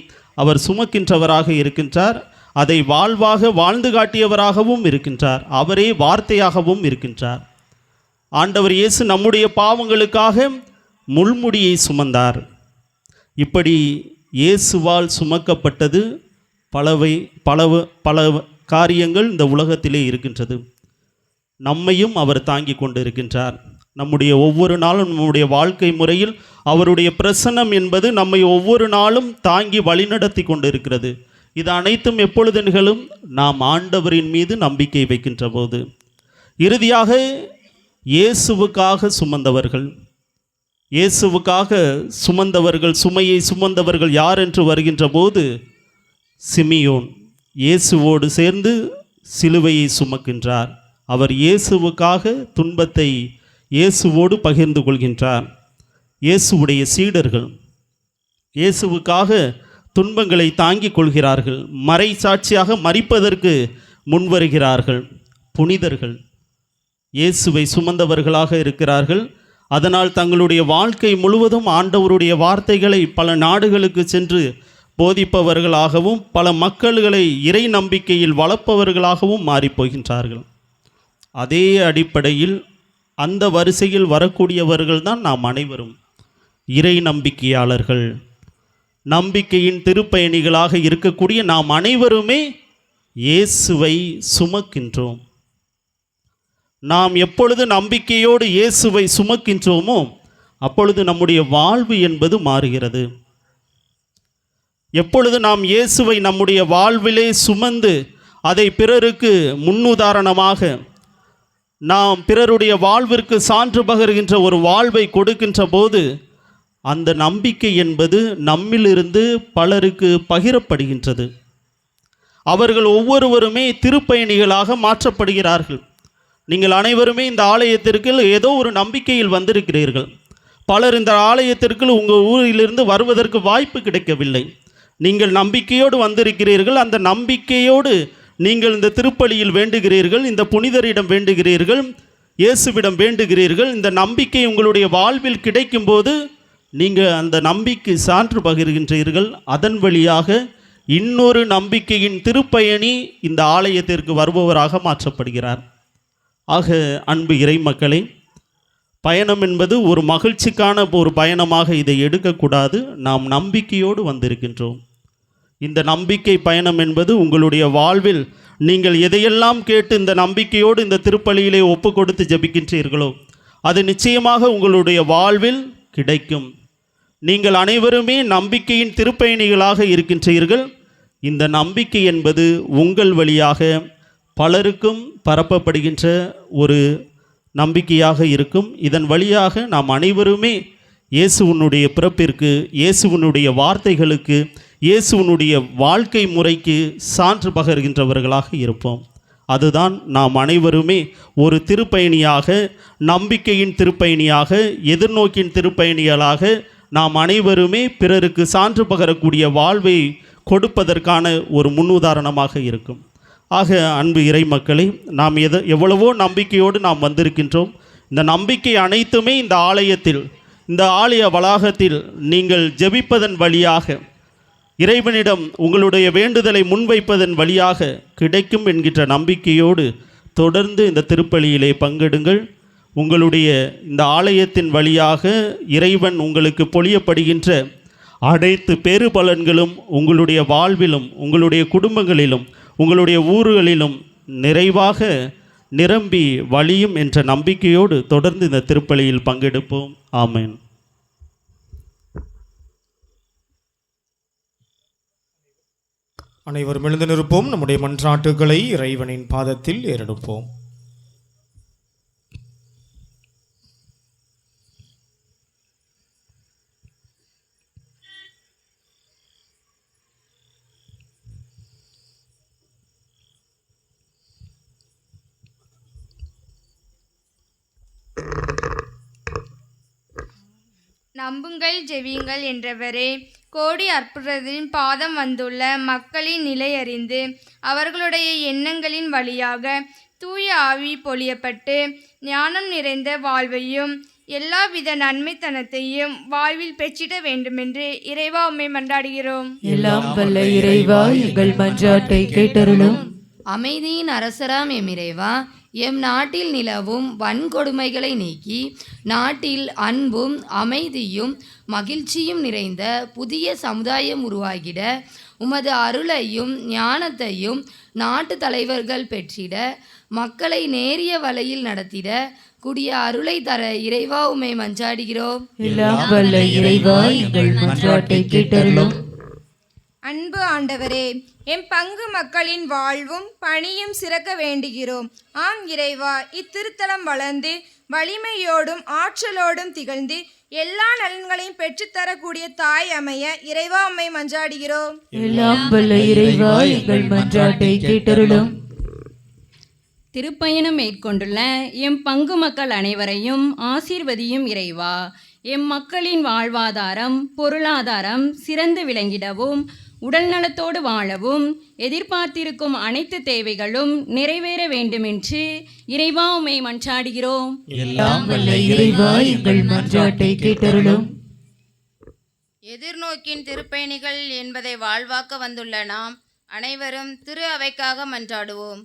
அவர் சுமக்கின்றவராக இருக்கின்றார். அதை வாழ்வாக வாழ்ந்து காட்டியவராகவும் இருக்கின்றார். அவரே வார்த்தையாகவும் இருக்கின்றார். ஆண்டவர் இயேசு நம்முடைய பாவங்களுக்காக முள்முடியை சுமந்தார். இப்படி இயேசுவால் சுமக்கப்பட்டது பல காரியங்கள் இந்த உலகத்திலே இருக்கின்றது. நம்மையும் அவர் தாங்கி கொண்டு இருக்கின்றார். நம்முடைய ஒவ்வொரு நாளும் நம்முடைய வாழ்க்கை முறையில் அவருடைய பிரசன்னம் என்பது நம்மை ஒவ்வொரு நாளும் தாங்கி வழிநடத்தி கொண்டு இருக்கிறது. இது அனைத்தும் எப்பொழுது நிகழும்? நாம் ஆண்டவரின் மீது நம்பிக்கை வைக்கின்ற போது. இறுதியாக இயேசுவுக்காக சுமந்தவர்கள், இயேசுவுக்காக சுமந்தவர்கள், சுமையை சுமந்தவர்கள் யார் என்று வருகின்ற போது சிமியோன் இயேசுவோடு சேர்ந்து சிலுவையை சுமக்கின்றார். அவர் இயேசுவுக்காக துன்பத்தை இயேசுவோடு பகிர்ந்து கொள்கின்றார். இயேசுவுடைய சீடர்கள் இயேசுவுக்காக துன்பங்களை தாங்கிக் கொள்கிறார்கள். மறை சாட்சியாக மரிப்பதற்கு முன்வருகிறார்கள். புனிதர்கள் இயேசுவை சுமந்தவர்களாக இருக்கிறார்கள். அதனால் தங்களுடைய வாழ்க்கை முழுவதும் ஆண்டவருடைய வார்த்தைகளை பல நாடுகளுக்கு சென்று போதிப்பவர்களாகவும் பல மக்களை இறை நம்பிக்கையில் வளர்ப்பவர்களாகவும் மாறிப்போகின்றார்கள். அதே அடிப்படையில் அந்த வரிசையில் வரக்கூடியவர்கள் தான் நாம் அனைவரும் இறை நம்பிக்கையாளர்கள். நம்பிக்கையின் திருப்பயணிகளாக இருக்கக்கூடிய நாம் அனைவருமே இயேசுவை சுமக்கின்றோம். நாம் எப்பொழுது நம்பிக்கையோடு இயேசுவை சுமக்கின்றோமோ அப்பொழுது நம்முடைய வாழ்வு என்பது மாறுகிறது. எப்பொழுது நாம் இயேசுவை நம்முடைய வாழ்விலே சுமந்து அதை பிறருக்கு முன்னுதாரணமாக நாம் பிறருடைய வாழ்விற்கு சான்று பகர்கின்ற ஒரு வாழ்வை கொடுக்கின்ற போது அந்த நம்பிக்கை என்பது நம்மிலிருந்து பலருக்கு பகிரப்படுகின்றது. அவர்கள் ஒவ்வொருவருமே திருப்பயணிகளாக மாற்றப்படுகிறார்கள். நீங்கள் அனைவருமே இந்த ஆலயத்திற்கு ஏதோ ஒரு நம்பிக்கையில் வந்திருக்கிறீர்கள். பலர் இந்த ஆலயத்திற்கு உங்கள் ஊரிலிருந்து வருவதற்கு வாய்ப்பு கிடைக்கவில்லை. நீங்கள் நம்பிக்கையோடு வந்திருக்கிறீர்கள். அந்த நம்பிக்கையோடு நீங்கள் இந்த திருப்பலியில் வேண்டுகிறீர்கள், இந்த புனிதரிடம் வேண்டுகிறீர்கள், இயேசுவிடம் வேண்டுகிறீர்கள். இந்த நம்பிக்கை உங்களுடைய வாழ்வில் கிடைக்கும்போது நீங்கள் அந்த நம்பிக்கை சான்று பகிர்கின்றீர்கள். அதன் வழியாக இன்னொரு நம்பிக்கையின் திருப்பயணி இந்த ஆலயத்திற்கு வருபவராக மாற்றப்படுகிறார். ஆக அன்பு இறை மக்களே, பயணம் என்பது ஒரு மகிழ்ச்சிக்கான ஒரு பயணமாக இதை எடுக்கக்கூடாது. நாம் நம்பிக்கையோடு வந்திருக்கின்றோம். இந்த நம்பிக்கை பயணம் என்பது உங்களுடைய வாழ்வில் நீங்கள் எதையெல்லாம் கேட்டு இந்த நம்பிக்கையோடு இந்த திருப்பலியிலே ஒப்பு கொடுத்து ஜெபிக்கின்றீர்களோ அது நிச்சயமாக உங்களுடைய வாழ்வில் கிடைக்கும். நீங்கள் அனைவருமே நம்பிக்கையின் திருப்பயணிகளாக இருக்கின்றீர்கள். இந்த நம்பிக்கை என்பது உங்கள் வழியாக பலருக்கும் பரப்பப்படுகின்ற ஒரு நம்பிக்கையாக இருக்கும். இதன் வழியாக நாம் அனைவருமே இயேசுவினுடைய பிறப்பிற்கு, இயேசுவினுடைய வார்த்தைகளுக்கு, இயேசுவினுடைய வாழ்க்கை முறைக்கு சான்று பகர்கின்றவர்களாக இருப்போம். அதுதான் நாம் அனைவருமே ஒரு திருப்பயணியாக, நம்பிக்கையின் திருப்பயணியாக, எதிர்நோக்கின் திருப்பயணிகளாக நாம் அனைவருமே பிறருக்கு சான்று பகரக்கூடிய வாழ்வை கொடுப்பதற்கான ஒரு முன்னுதாரணமாக இருக்கும். ஆக அன்பு இறை மக்களே, நாம் எவ்வளவோ நம்பிக்கையோடு நாம் வந்திருக்கின்றோம். இந்த நம்பிக்கை அனைத்துமே இந்த ஆலயத்தில், இந்த ஆலய வளாகத்தில் நீங்கள் ஜெபிப்பதன் வழியாக, இறைவனிடம் உங்களுடைய வேண்டுதலை முன்வைப்பதன் வழியாக கிடைக்கும் என்கின்ற நம்பிக்கையோடு தொடர்ந்து இந்த திருப்பலியிலே பங்கெடுங்கள். உங்களுடைய இந்த ஆலயத்தின் வழியாக இறைவன் உங்களுக்கு பொழியப்படுகின்ற அனைத்து பெருபலன்களும் உங்களுடைய வாழ்விலும், உங்களுடைய குடும்பங்களிலும், உங்களுடைய ஊர்களிலும் நிறைவாக நிரம்பி வழியும் என்ற நம்பிக்கையோடு தொடர்ந்து இந்த திருப்பலியில் பங்கெடுப்போம். ஆமென். அனைவரும் எழுந்து நிற்போம். நம்முடைய மன்றாட்டுகளை இறைவனின் பாதத்தில் ஏறெடுப்போம். நம்புங்கள் ஜெபியுங்கள் என்றவரே, கோடி அற்புதத்தின் பாதம் வந்துள்ள மக்களின் நிலையறிந்து அவர்களுடைய எண்ணங்களின் வழியாக தூய ஆவி பொழியப்பட்டு ஞானம் நிறைந்த வாழ்வையும் எல்லாவித நன்மைத்தனத்தையும் வாழ்வில் பெற்றிட வேண்டுமென்று இறைவா உம்மை மன்றாடுகிறோம். எல்லாம் வல்ல இறைவா, எங்கள் மன்றாட்டை கேட்டருளும். அமைதியின் அரசராம் எம் இறைவா, எம் நாட்டில் நிலவும் வன்கொடுமைகளை நீக்கி நாட்டில் அன்பும் அமைதியும் மகிழ்ச்சியும் நிறைந்த புதிய சமுதாயம் உருவாகிட உமது அருளையும் ஞானத்தையும் நாட்டு தலைவர்கள் பெற்றிட மக்களை நேரிய வழியில் நடத்திட கூடிய அருளை தர இறைவா உம்மை மன்றாடுகிறோம். எல்லாம் வல்ல இறைவா, எங்கள் மன்றாட்டை கேட்டருளும். அன்பு ஆண்டவரே, எம் பங்கு மக்களின் வாழ்வும் பணியும் சிறக்க வேண்டுகிறோம். ஆம் இறைவா, இத்திருத்தலம் வளர்ந்து வலிமையோடும் ஆற்றலோடும் திகழ்ந்து எல்லா நலன்களையும் பெற்றுத்தரக்கூடிய தாய் அமைய இறைவா உம்மை மன்றாடுகிறோம். எல்லாம் வல்ல இறைவா, எங்கள் மன்றாட்டை கேட்டருளும். திருப்பயணம் மேற்கொண்டுள்ள எம் பங்கு மக்கள் அனைவரையும் ஆசீர்வதியும் இறைவா. எம் மக்களின் வாழ்வாதாரம், பொருளாதாரம் சிறந்து விளங்கிடவும், உடல் நலத்தோடு வாழவும், எதிர்பார்த்திருக்கும் அனைத்து தேவைகளும் நிறைவேற வேண்டுமென்று இறைவா உம்மை மன்றாடுகிறோம். எல்லாம் வல்ல இறைவா, எங்கள் மன்றாட்டை கேட்டருளும். எதிர்நோக்கின் திருப்பயணிகள் என்பதை வாழ்வாக்க வந்துள்ள நாம் அனைவரும் திரு அவைக்காக மன்றாடுவோம்.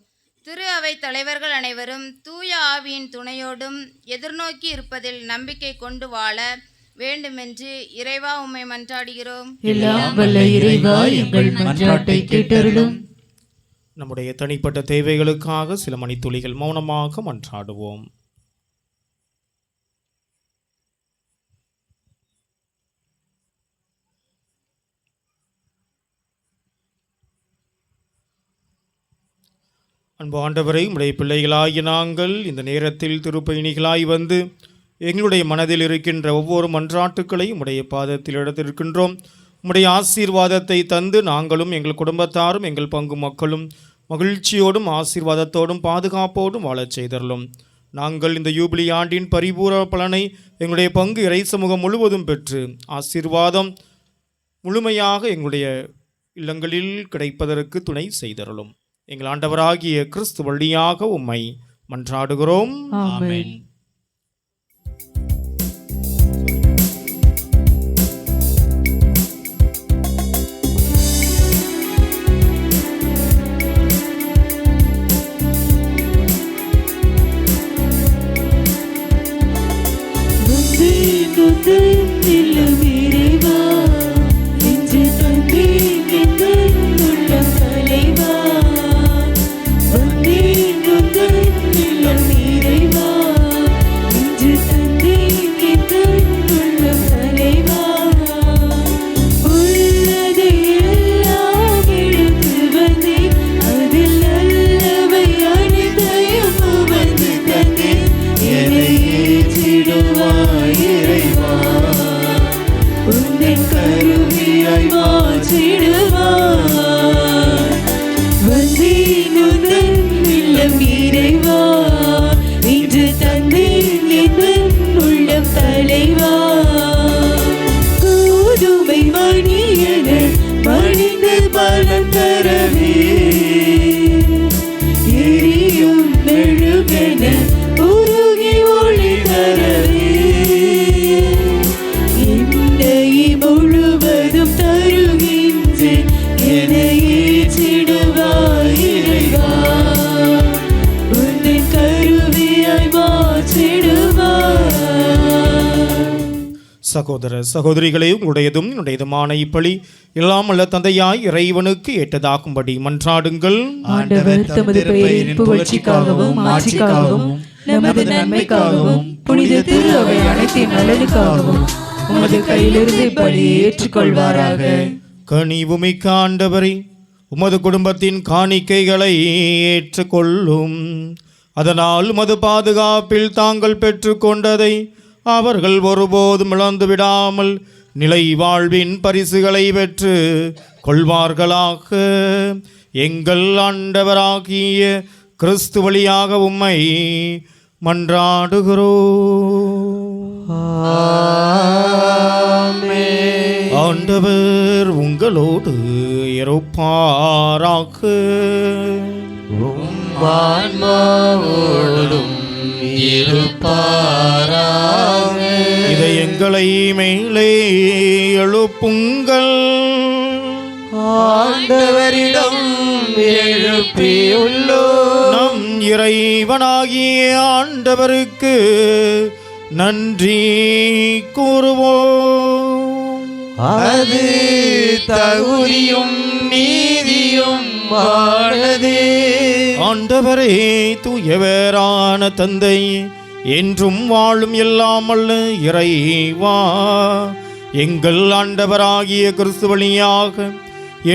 திரு அவை தலைவர்கள் அனைவரும் தூய ஆவியின் துணையோடும் எதிர்நோக்கி இருப்பதில் நம்பிக்கை கொண்டு வாழ வேண்டுமென்று இறைவா உம்மை மன்றாடுகிறோம். எல்லாம் வல்ல இறைவா, எங்கள் மன்றாட்டை கேட்டருளும். நம்முடைய தனிப்பட்ட தேவைகளுக்காக சில மணித்துளிகள் மௌனமாக மன்றாடுவோம். அன்பு ஆண்டவரை, உம்முடைய பிள்ளைகளாகிய நாங்கள் இந்த நேரத்தில் திருப்பயணிகளாய் வந்து எங்களுடைய மனதில் இருக்கின்ற ஒவ்வொரு மன்றாட்டுக்களையும் உம்முடைய பாதத்தில் எடுத்திருக்கின்றோம். உம்முடைய ஆசீர்வாதத்தை தந்து நாங்களும் எங்கள் குடும்பத்தாரும் எங்கள் பங்கு மக்களும் மகிழ்ச்சியோடும் ஆசீர்வாதத்தோடும் பாதுகாப்போடும் வாழச் செய்தருளும். நாங்கள் இந்த யூபிலி ஆண்டின் பரிபூரண பலனை எங்களுடைய பங்கு இறை சமூகம் முழுவதும் பெற்று ஆசீர்வாதம் முழுமையாக எங்களுடைய இல்லங்களில் கிடைப்பதற்கு துணை செய்தருளும். எங்கள் ஆண்டவராகிய கிறிஸ்து வழியாக உம்மை மன்றாடுகிறோம். ஆமென். எரியும் மெழுகென உருகி ஒளி சகோதர சகோதரிகளே, உங்களுடையதும் என்னுடையதுமான இப்பலி எல்லாம் அல்ல தந்தையாய் இறைவனுக்கு ஏற்றதாகும்படி மன்றாடுங்கள். ஆண்டவர் தமது பெயரின் புகழ்ச்சிக்காகவும் மாட்சிக்காகவும் நமது நன்மைக்காகவும் புனித திரு அவை அனைத்தின் நலனுக்காகவும் உமது கையிலிருந்து இப்பலியை ஏற்றுக்கொள்வாராக. கனிவுமிக்க ஆண்டவரே, உமது குடும்பத்தின் காணிக்கைகளை ஏற்றுக்கொள்ளும். அதனால் உமது பாதுகாப்பில் தாங்கள் பெற்றுக்கொண்டதை அவர்கள் ஒருபோதும் இழந்து விடாமல் நிலை வாழ்வின் பரிசுகளை பெற்று கொள்வார்களாக. எங்கள் ஆண்டவராகிய கிறிஸ்து வழியாக உம்மை மன்றாடுகிறோம். ஆண்டவர் உங்களோடு இருப்பாராக. இதை எங்களை மேலே எழுப்புங்கள். ஆண்டவரிடம் எழுப்பியுள்ளோ நம் இறைவனாகிய ஆண்டவருக்கு நன்றி கூறுவோம். அது தகுதியும் நீதியும் ஆனதே. ஆண்டவரே, தூயவரான தந்தை, என்றும் வாழும் எல்லாம் அல்ல இறைவா, எங்கள் ஆண்டவராகிய கிறிஸ்து வழியாக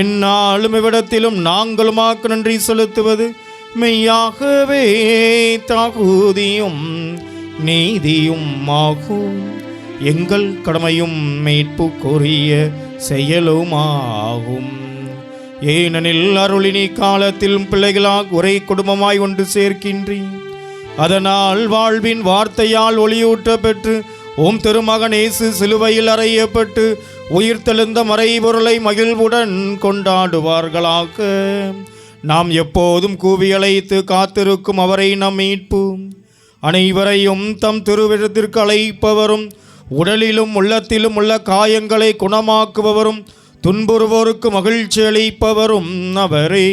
எந்நாளும் இவ்விடத்திலும் நாங்களுமாக்கு நன்றி செலுத்துவது மெய்யாகவே தகுதியும் நீதியும் ஆகும். எங்கள் கடமையும் மீட்புக்குரிய செயலுமாகும். ஏனெனில் அருளினி காலத்தில் பிள்ளைகளாக ஒரே குடும்பமாய் ஒன்று சேர்க்கின்றேன். அதனால் வாழ்வின் வார்த்தையால் ஒளியூட்ட பெற்று ஓம் திருமகன் இயேசு சிலுவையில் அறையப்பட்டு உயிர்த்தெழுந்த மறைபொருளை மகிழ்வுடன் கொண்டாடுவார்களாக. நாம் எப்போதும் கூவி அழைத்து காத்திருக்கும் அவரை நம் மீட்போம். அனைவரையும் தம் திருவிழத்திற்கு அழைப்பவரும், உடலிலும் உள்ளத்திலும் உள்ள காயங்களை குணமாக்குபவரும், துன்புறுவோருக்கு மகிழ்ச்சி அளிப்பவரும் அவரே.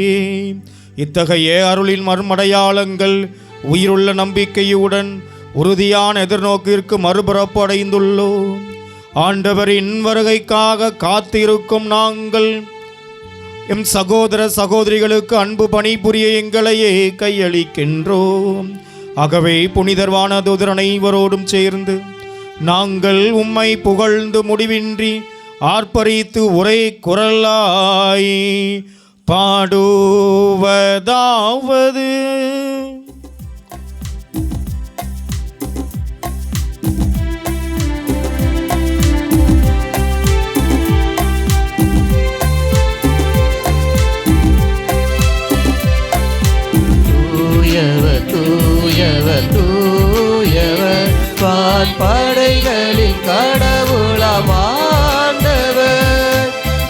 இத்தகைய அருளின் மறுமடையாளங்கள் உயிருள்ள நம்பிக்கையுடன் உறுதியான எதிர்நோக்கிற்கு மறுபிறப்பு அடைந்துள்ளோம். ஆண்டவரின் வருகைக்காக காத்திருக்கும் நாங்கள் எம் சகோதர சகோதரிகளுக்கு அன்பு பணிபுரிய எங்களையே கையளிக்கின்றோம். ஆகவே புனிதர் வானதூதர் அனைவரோடும் சேர்ந்து நாங்கள் உம்மை புகழ்ந்து முடிவின்றி ஆர்ப்பரித்து ஒரே குரலாய் பாடுவதாவது: தூயவர் தூயவர் தூயவர் வான்படைகளின் கடவுளமாண்டவர்.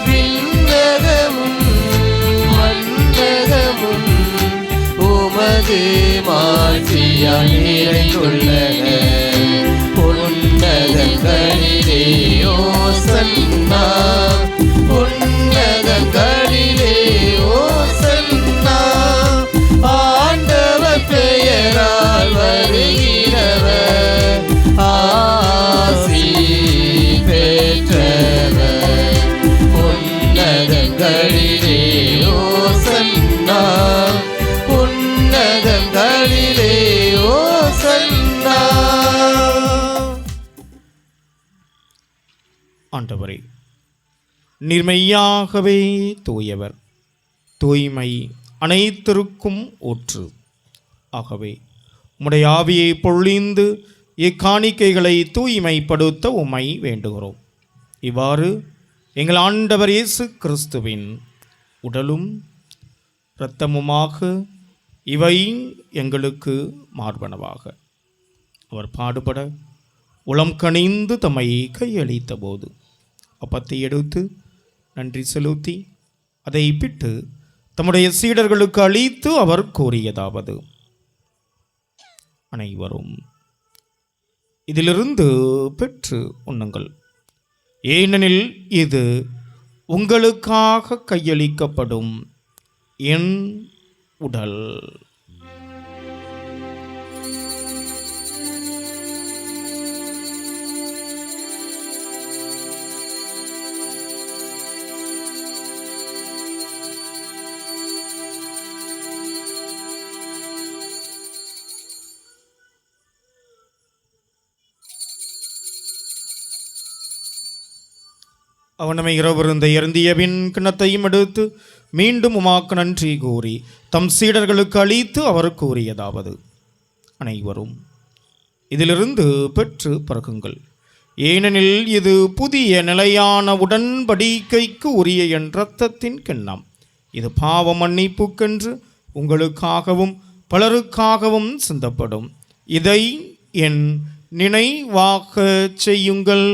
விண்ணகமும் மண்ணகமும் உமது மாட்சியால் நிறைந்துள்ளன. உன்னதங்களிலே ஓசன்னா, உன்னதங்களிலே ஓசன்னா. ஆண்டவர் பெயரால் வருகிறவர் ஆசி பெற்றவர். உன்னதங்களிலே ஓசன்னா, உன்னதங்களிலே ஓசன்னா. ஆண்டவரே, நீர்மையாகவே தூயவர், தூய்மை அனைத்திற்கும் ஊற்று. ஆகவே உம்முடைய ஆவியை பொழிந்து இக்காணிக்கைகளை தூய்மைப்படுத்த உம்மை வேண்டுகிறோம். இவ்வாறு எங்கள் ஆண்டவர் இயேசு கிறிஸ்துவின் உடலும் இரத்தமுமாக இவை எங்களுக்கு மார்பனவாக அவர் பாடுபட உளம் கனிந்து தம்மை கையளித்த போது அப்பத்தை எடுத்து நன்றி செலுத்தி அதை பிட்டு தம்முடைய சீடர்களுக்கு அளித்து அவர் கூறியதாவது: அனைவரும் இதிலிருந்து பெற்று உண்ணுங்கள், ஏனெனில் இது உங்களுக்காக கையளிக்கப்படும் என் உடல். அவனமை இரவிருந்தை அருந்திய பின் கிண்ணத்தையும் எடுத்து மீண்டும் உமாக்கு நன்றி கூறி தம் சீடர்களுக்கு அளித்து அவர் கூறியதாவது: அனைவரும் இதிலிருந்து பெற்று பருகுங்கள், ஏனெனில் இது புதிய நிலையான உடன்படிக்கைக்கு உரிய என் இரத்தத்தின் கிண்ணம். இது பாவ மன்னிப்புக்கென்று உங்களுக்காகவும் பலருக்காகவும் சிந்தப்படும். இதை என் நினைவாக செய்யுங்கள்.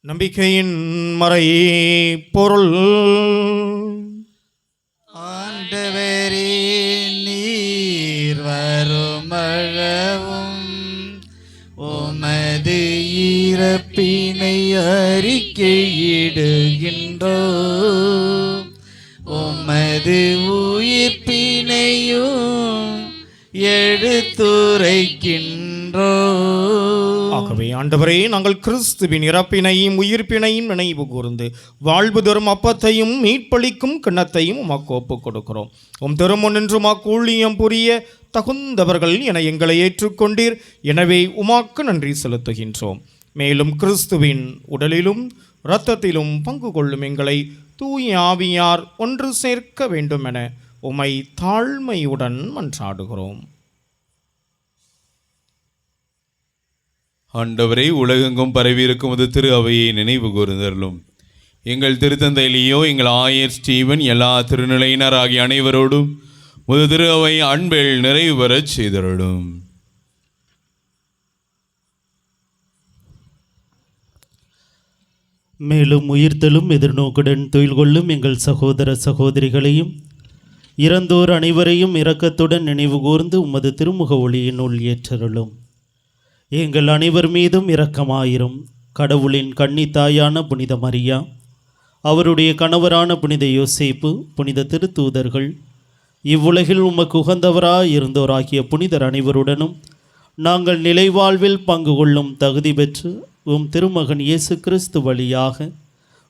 நம்பிக்கையின் மறை பொருள். ஆண்டவரே, நீர் வருமளவும் உமது இறப்பினை அறிக்கையிடுகின்றோம், உமது உயிர்ப்பினையும் எடுத்துரைக்கின்றோம். ஆகவே ஆண்டவரே, நாங்கள் கிறிஸ்துவின் இறப்பினையும் உயிர்ப்பினையும் நினைவு கூர்ந்து வாழ்வு தரும் அப்பத்தையும் மீட்பளிக்கும் கிண்ணத்தையும் உமக்கு ஒப்புக் கொடுக்கிறோம். உம் திருமுன் நின்று உமக்கு ஊழியம் புரிய தகுந்தவர்கள் என எங்களை ஏற்றுக்கொண்டீர். எனவே உமாக்கு நன்றி செலுத்துகின்றோம். மேலும் கிறிஸ்துவின் உடலிலும் இரத்தத்திலும் பங்கு கொள்ளும் எங்களை தூய ஆவியார் ஒன்று சேர்க்க வேண்டும் என உமை தாழ்மையுடன் மன்றாடுகிறோம். ஆண்டவரே, உலகெங்கும் பரவியிருக்கும் அது திரு அவையை நினைவு கூர்ந்தருளும். எங்கள் திருத்தந்தை லியோ, எங்கள் ஆயர் ஸ்டீவன், எல்லா திருநிலையினர் ஆகிய அனைவரோடும் முது திரு அவை அன்பில் நிறைவு பெறச் செய்தருளும். மேலும் உயிர்த்தெழும் எதிர்நோக்குடன் துயில் கொள்ளும் எங்கள் சகோதர சகோதரிகளையும் இறந்தோர் அனைவரையும் இரக்கத்துடன் நினைவு கூர்ந்து உமது திருமுக ஒளியினுள் ஏற்றருளும். எங்கள் அனைவர் மீதும் இரக்கமாயிரும். கடவுளின் கன்னித்தாயான புனித மரியா, அவருடைய கணவரான புனித யோசேப்பு, புனித திருத்தூதர்கள், இவ்வுலகில் உமக்கு உகந்தவராய் இருந்தோராகிய புனிதர் அனைவருடனும் நாங்கள் நிலைவாழ்வில் பங்கு கொள்ளும் தகுதி பெற்று உம் திருமகன் இயேசு கிறிஸ்து வழியாக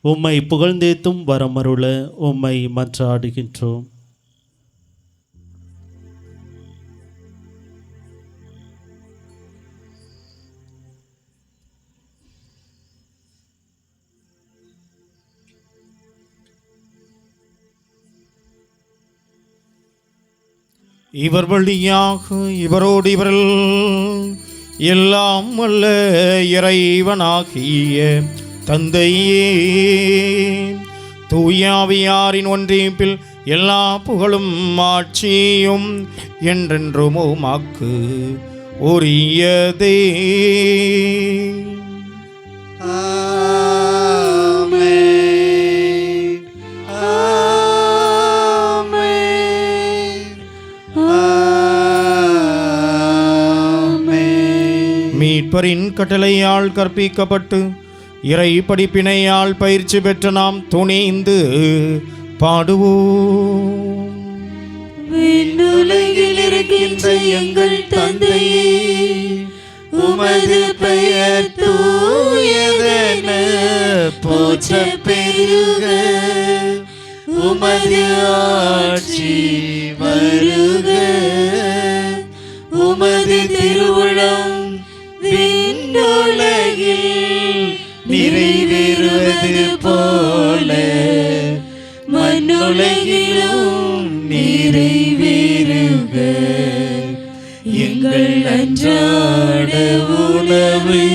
உம்மை புகழ்ந்தேத்தும் வரமருள உம்மை மன்றாடுகின்றோம். இவர் வழியாக இவரோடு இவரில் எல்லாம் வல்ல இறைவனாகிய தந்தையே, தூயாவியாரின் ஒன்றிப்பில் எல்லா புகழும் ஆட்சியும் என்றென்றும் உமக்கு உரியதே. மீட்பரின் கட்டளையால் கற்பிக்கப்பட்டு இறை படிப்பினையால் பயிற்சி பெற்ற நாம் துணிந்து பாடுவோம். விண்ணுலகில் இருக்கின்ற எங்கள் தந்தையே, உமது பெயர் தூயதென போற்றப் பெறுக. உமது ஆட்சி வருக. உமது திருவுளம் விண்ணுலகில் நிறைவேறுவது போல மண்ணுலகிலும் நிறைவேறுக. எங்கள் அன்றாட உணவை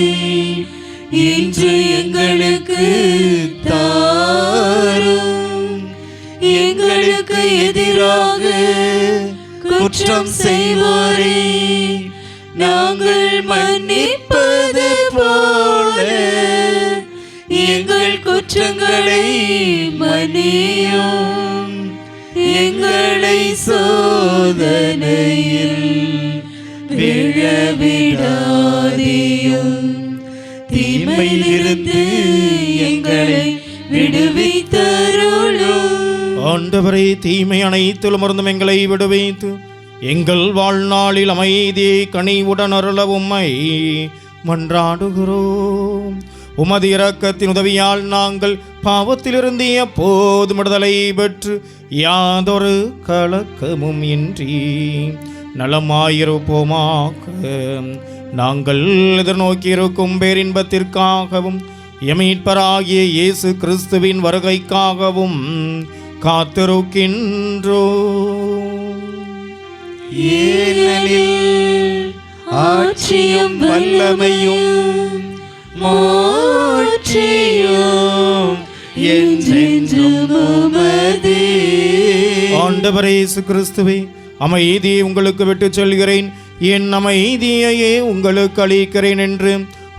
இன்று எங்களுக்கு தாரும். எங்களுக்கு எதிராக குற்றம் செய்வோரை நாங்கள் மன்னிப்பது போல எங்கள் குற்றங்களை மன்னியும். எங்களை சோதனையில் விழவிடாதேயும், தீமையிலிருந்து எங்களை விடுவித்தருளும். ஆண்டவரே, தீமை அனைத்திலும் இருந்தும் எங்களை விடுவித்து எங்கள் வாழ்நாளில் அமைதியை கனிவுடன் அருள உம்மை மன்றாடுகிறோம். உமது இரக்கத்தின் உதவியால் நாங்கள் பாவத்திலிருந்து எப்போதும் விடுதலை பெற்று யாதொரு கலக்கமும் இன்றி நலமாயிருப்போமாக. நாங்கள் எதிர்நோக்கியிருக்கும் பேரின்பத்திற்காகவும் எமீட்பராகிய இயேசு கிறிஸ்துவின் வருகைக்காகவும் காத்திருக்கின்றோம். ஏனெனில் ஆட்சியும் வல்லமையும் மாட்சியும் என்றென்றும் உமதே. ஆண்டவரே இயேசு கிறிஸ்துவே, அமைதியை உங்களுக்கு விட்டுச் செல்கிறேன், என் அமைதியையே உங்களுக்கு அளிக்கிறேன் என்று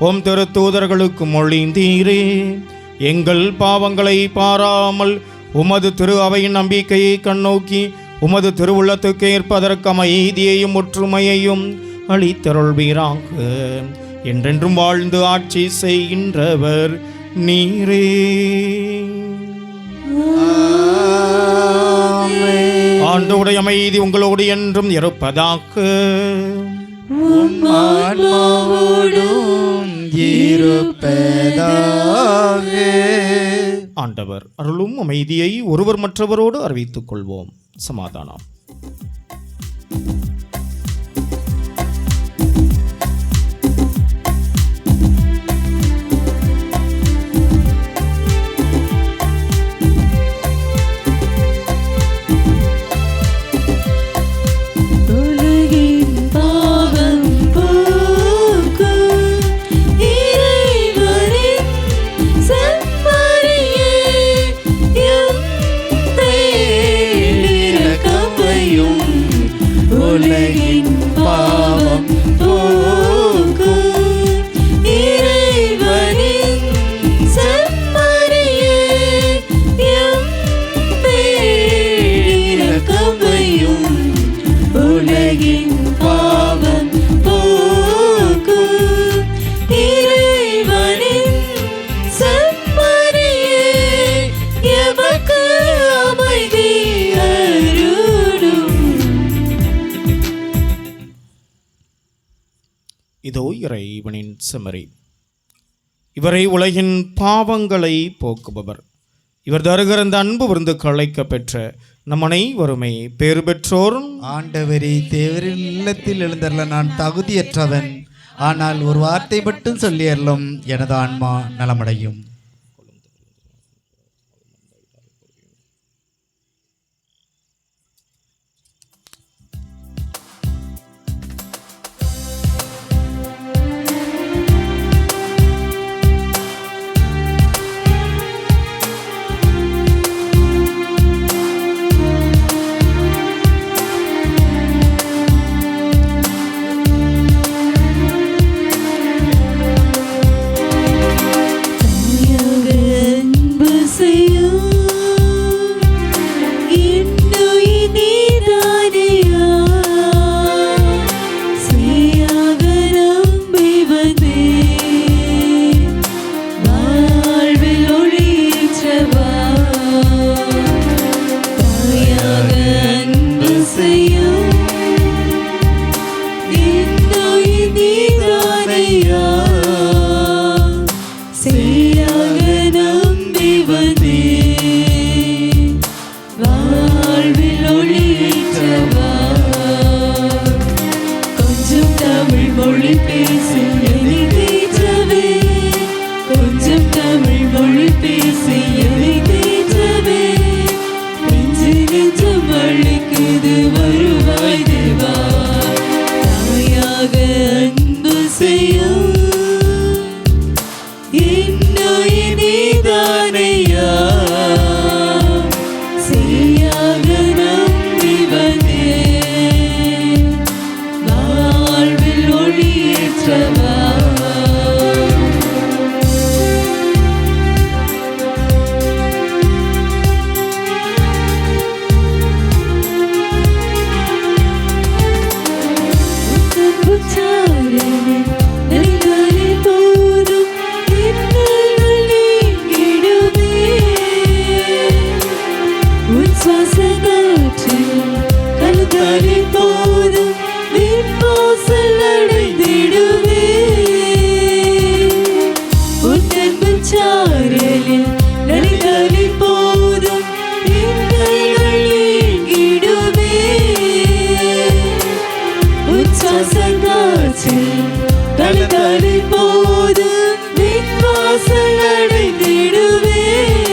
உம் திருத்தூதர்களுக்கு மொழிந்தீரே. எங்கள் பாவங்களை பாராமல் உமது திரு அவையின் நம்பிக்கையை கண்ணோக்கி உமது திருவுள்ளத்துக்கு ஏற்பதற்கு அமைதியையும் ஒற்றுமையையும் அளித்தருள்வீராக. என்றென்றும் வாழ்ந்து ஆட்சி செய்கின்றவர் நீரே. ஆண்டவருடைய அமைதி உங்களோடு என்றும் இருப்பதாக. உம் ஆன்மாவோடும் இருப்பதாக. ஆண்டவர் அருளும் அமைதியை ஒருவர் மற்றவரோடு அறிவித்துக் கொள்வோம். சமாதானம். இதோ இறைவனின் செம்மறி. இவரை உலகின் பாவங்களை போக்குபவர். இவர் தருகிற அந்த அன்பு விருந்து களைக்க பெற்ற நம் அனைவருமே பேறு பெற்றோர். ஆண்டவரே, தேவரின் இல்லத்தில் எழுந்தருள நான் தகுதியற்றவன். ஆனால் ஒரு வார்த்தை மட்டும் சொல்லி அருளும், எனது ஆன்மா நலமடையும். போதும் நிற்போசல் அடைந்திடுவே. சுவாசங்காற்றில் கலந்தாலே போதும் விண்வாசல் அடைந்திடுவேன்.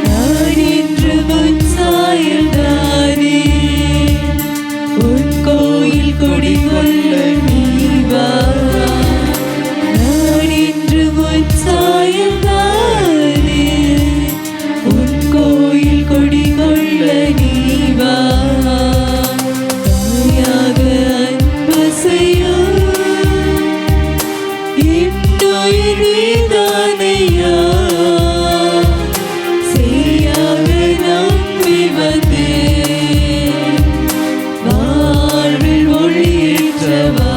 நான் இன்று உன் சாயல்தானே, உன் கோயில் குடிகொள்ள நீ வா. நான் இன்று உன் சாயல்தானே, உன் கோயில் குடிகொள்ள நீ வா. தாயாக அன்பு செய்யும் என்னுயிர் நீதானையா. செய்யாக நம்பி வந்தேன், வாழ்வில் ஒளியேற்றவா.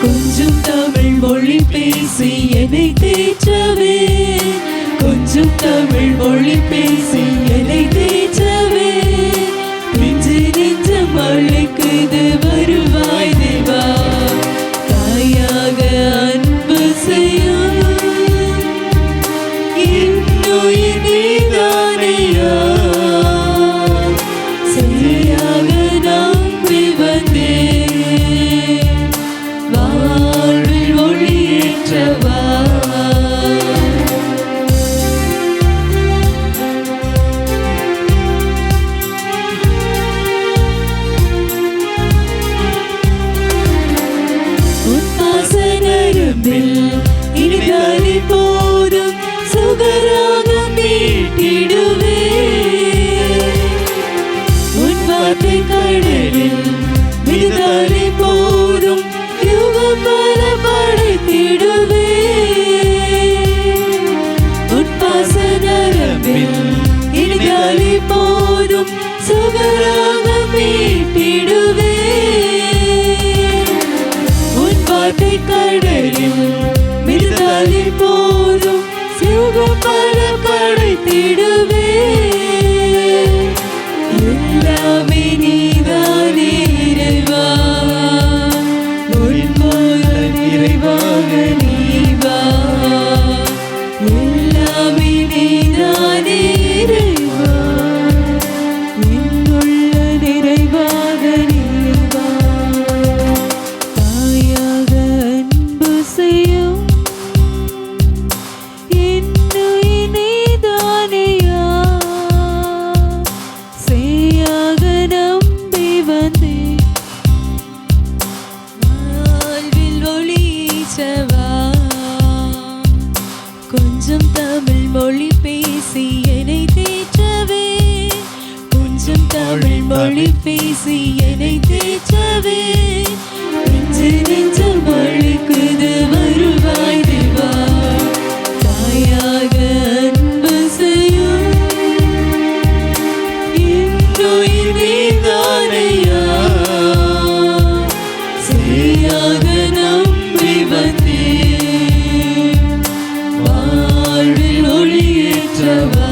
கொஞ்சம் தமிழ் மொழி பேசி என்னை தேற்றவே, கொஞ்சம் தமிழ் மொழி பேசி என்னை தேற்றவே. நெஞ்சு நெஞ்சம் அழைக்குது வருவாய் தேவா. தாயாக அன்பு செய்யும் என்னுயிர் நீதானையா. சரியாக நம்பி வந்தேன், வாழ்வில் ஒளியேற்றவா. இனிதானே போதும் சுகராகம் மீட்டிடுவே. உன் வார்த்தை கடலில் மிகுதானே போதும் யுகம் பல படைத்திடுவே. உன் பாச நரம்பில் இனிதானே போதும் சுகராகம் மீட்டிடுவே. உன் வார்த்தை கடலில் மிகுதானே போதும் யுகம் பல படைத்திடுவே. எல்லாமே நீதானே இறைவா, உன் போல நிறைவாக நீ வா. எல்லாமே நீதானே இறைவா, என்னுள்ள நிறைவாக நீ வா. தாயாக அன்பு செய்யும் என்னுயிர் நீதானையா. செய்யாக நம்பி வந்தேன், வாழ்வில் ஒளியேற்றவா. கொஞ்சம் தமிழ் மொழி பேசி என்னை தேற்றவே, கொஞ்சம் தமிழ் மொழி பேசி என்னை தேற்றவே. நெஞ்சு நெஞ்சம் அழைக்குது வருவாய் தேவா. தாயாக அன்பு செய்யும் என்னுயிர் நீதானையா. சரியாக நம்பி வந்தேன், வாழ்வில் ஒளியேற்றவா.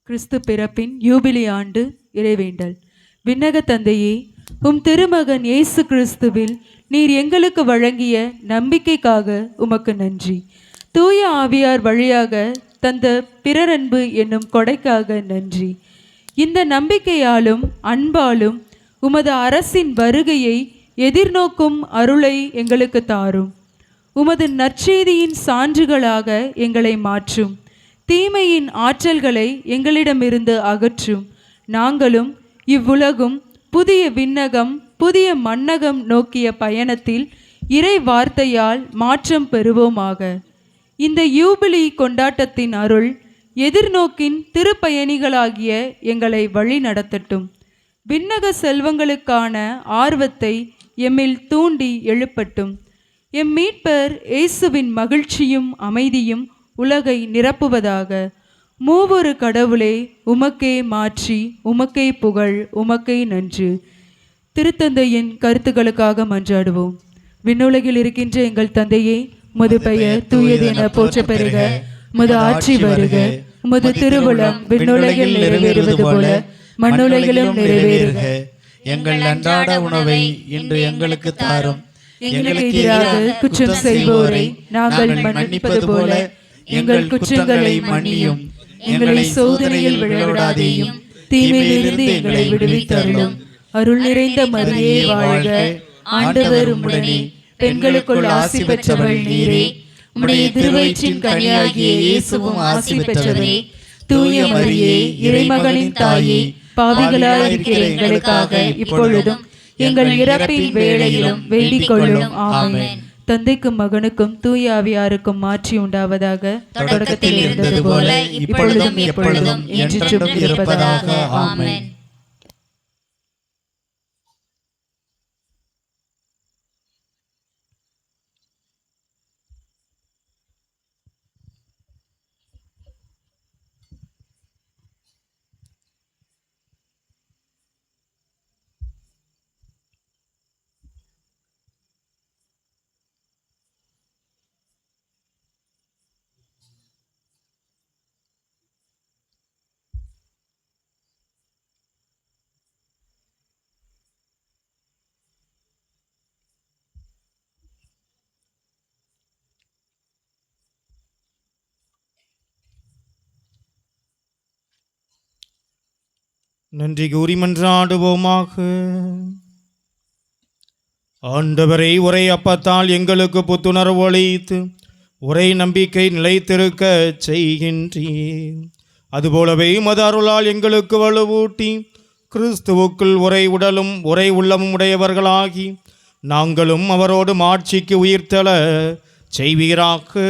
கிறிஸ்து பிறப்பின் யூபிலி ஆண்டு இறைவேண்டல். விண்ணக தந்தையே, உம் திருமகன் இயேசு கிறிஸ்துவில் நீர் எங்களுக்கு வழங்கிய நம்பிக்கைக்காக உமக்கு நன்றி. தூய ஆவியார் வழியாக தந்த பிறரன்பு என்னும் கொடைக்காக நன்றி. இந்த நம்பிக்கையாலும் அன்பாலும் உமது அரசின் வருகையை எதிர்நோக்கும் அருளை எங்களுக்கு தாரும். உமது நற்செய்தியின் சான்றுகளாக எங்களை மாற்றும். தீமையின் ஆற்றல்களை எங்களிடமிருந்து அகற்றும். நாங்களும் இவ்வுலகும் புதிய விண்ணகம் புதிய மண்ணகம் நோக்கிய பயணத்தில் இறை வார்த்தையால் மாற்றம் பெறுவோமாக. இந்த யூபிலி கொண்டாட்டத்தின் அருள் எதிர்நோக்கின் திருப்பயணிகளாகிய எங்களை வழி நடத்தட்டும். விண்ணக செல்வங்களுக்கான ஆர்வத்தை எம்மில் தூண்டி எழுப்பட்டும். எம் மீட்பர் இயேசுவின் மகிழ்ச்சியும் அமைதியும் உலகை நிரப்புவதாக. மூவொரு கடவுளே, உமக்கே மாற்றி, உமக்கே புகழ், உமக்கே நன்று. திருத்தந்தையின் கருத்துக்களுக்காக மன்றாடுவோம். விண்ணுலகில் இருக்கின்ற எங்கள் தந்தையே, உமது பெயர் தூயது என போற்ற பெறுக. உமது ஆட்சி வருக. உமது திருவுளம் விண்ணுலகில் நிறைவேறுவது போல மண்ணுலகிலும் நிறைவேறுக. எங்கள் அன்றாட உணவை இன்று எங்களுக்கு தாரும். எங்களுக்கு எதிராக குற்றம் செய்வோரை நாங்கள் மன்னிப்பது போல எங்கள் குற்றங்களை மன்னியும். எங்களை சோதனையில் விழவிடாதேயும், தீமையிலிருந்து எங்களை விடுவித்தருளும். அருள் நிறைந்த மரியே வாழ்க, ஆண்டவர் உம்முடனே, பெண்களுக்குள் ஆசி பெற்றவள் நீரே. உம்முடைய திருவயிற்றின் கனியாகிய இயேசுவும் ஆசி பெற்றவரே. தூய மரியே, இறைமகனின் தாயே, பாவிகளாயிருக்கிற எங்களுக்காக இப்பொழுதும் எங்கள் இறப்பின் வேளையிலும் வேண்டிக் கொள்ளும். ஆமென். தந்தைக்கும் மகனுக்கும் தூய ஆவியாருக்கும் மாற்றி உண்டாவதாக, தொடக்கத்தில் இருந்தது போல இப்பொழுதும் எப்பொழுதும் என்றென்றும் இருப்பதாக. ஆமென். நன்றி கூறி மன்றாடுவோமாக. ஆண்டவரை ஒரே அப்பத்தால் எங்களுக்கு புத்துணர்வு அளித்து ஒரே நம்பிக்கை நிலைத்திருக்க செய்கின்றீர். அதுபோலவே மது அருளால் எங்களுக்கு வலுவூட்டி கிறிஸ்துவுக்குள் ஒரே உடலும் ஒரே உள்ளமும் உடையவர்களாகி நாங்களும் அவரோடு ஆட்சிக்கு உயிர்த்தெழ செய்வீராக.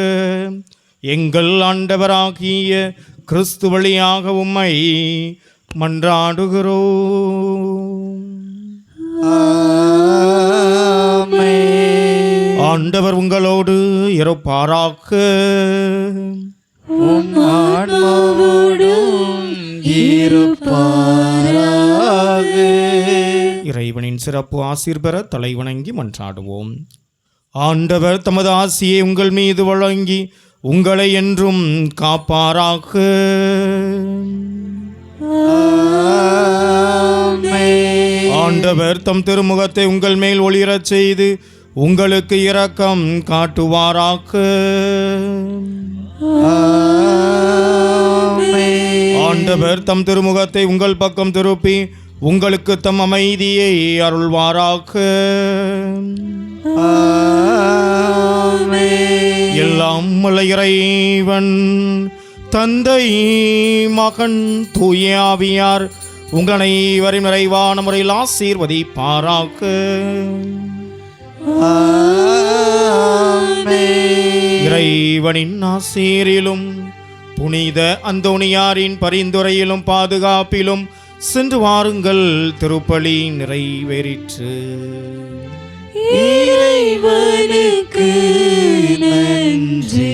எங்கள் ஆண்டவராகிய கிறிஸ்து வழியாக உம்மை மன்றாடுகிறோம். ஆண்டவர் உங்களோடு இருப்பாராக. இறைவனின் சிறப்பு ஆசீர் பெற தலைவணங்கி மன்றாடுவோம். ஆண்டவர் தமது ஆசியை உங்கள் மீது வழங்கி உங்களை என்றும் காப்பாராக. ஆண்டவர் தம் திருமுகத்தை உங்கள் மேல் ஒளிரச் செய்து உங்களுக்கு இரக்கம் காட்டுவாராக. ஆண்டவர் தம் திருமுகத்தை உங்கள் பக்கம் திருப்பி உங்களுக்கு தம் அமைதியை அருள்வாராக. எல்லாம் வல்ல இறைவன் தந்தை, மகன், தூய ஆவியார் உங்கள் அனைவரையும் நிறைவான முறையில் ஆசீர்வதிப்பாராக. இறைவனின் ஆசீரிலும் புனித அந்தோணியாரின் பரிந்துரையிலும் பாதுகாப்பிலும் சென்று வாருங்கள். திருப்பலி நிறைவேறிற்று. இறைவனுக்கு நன்றி.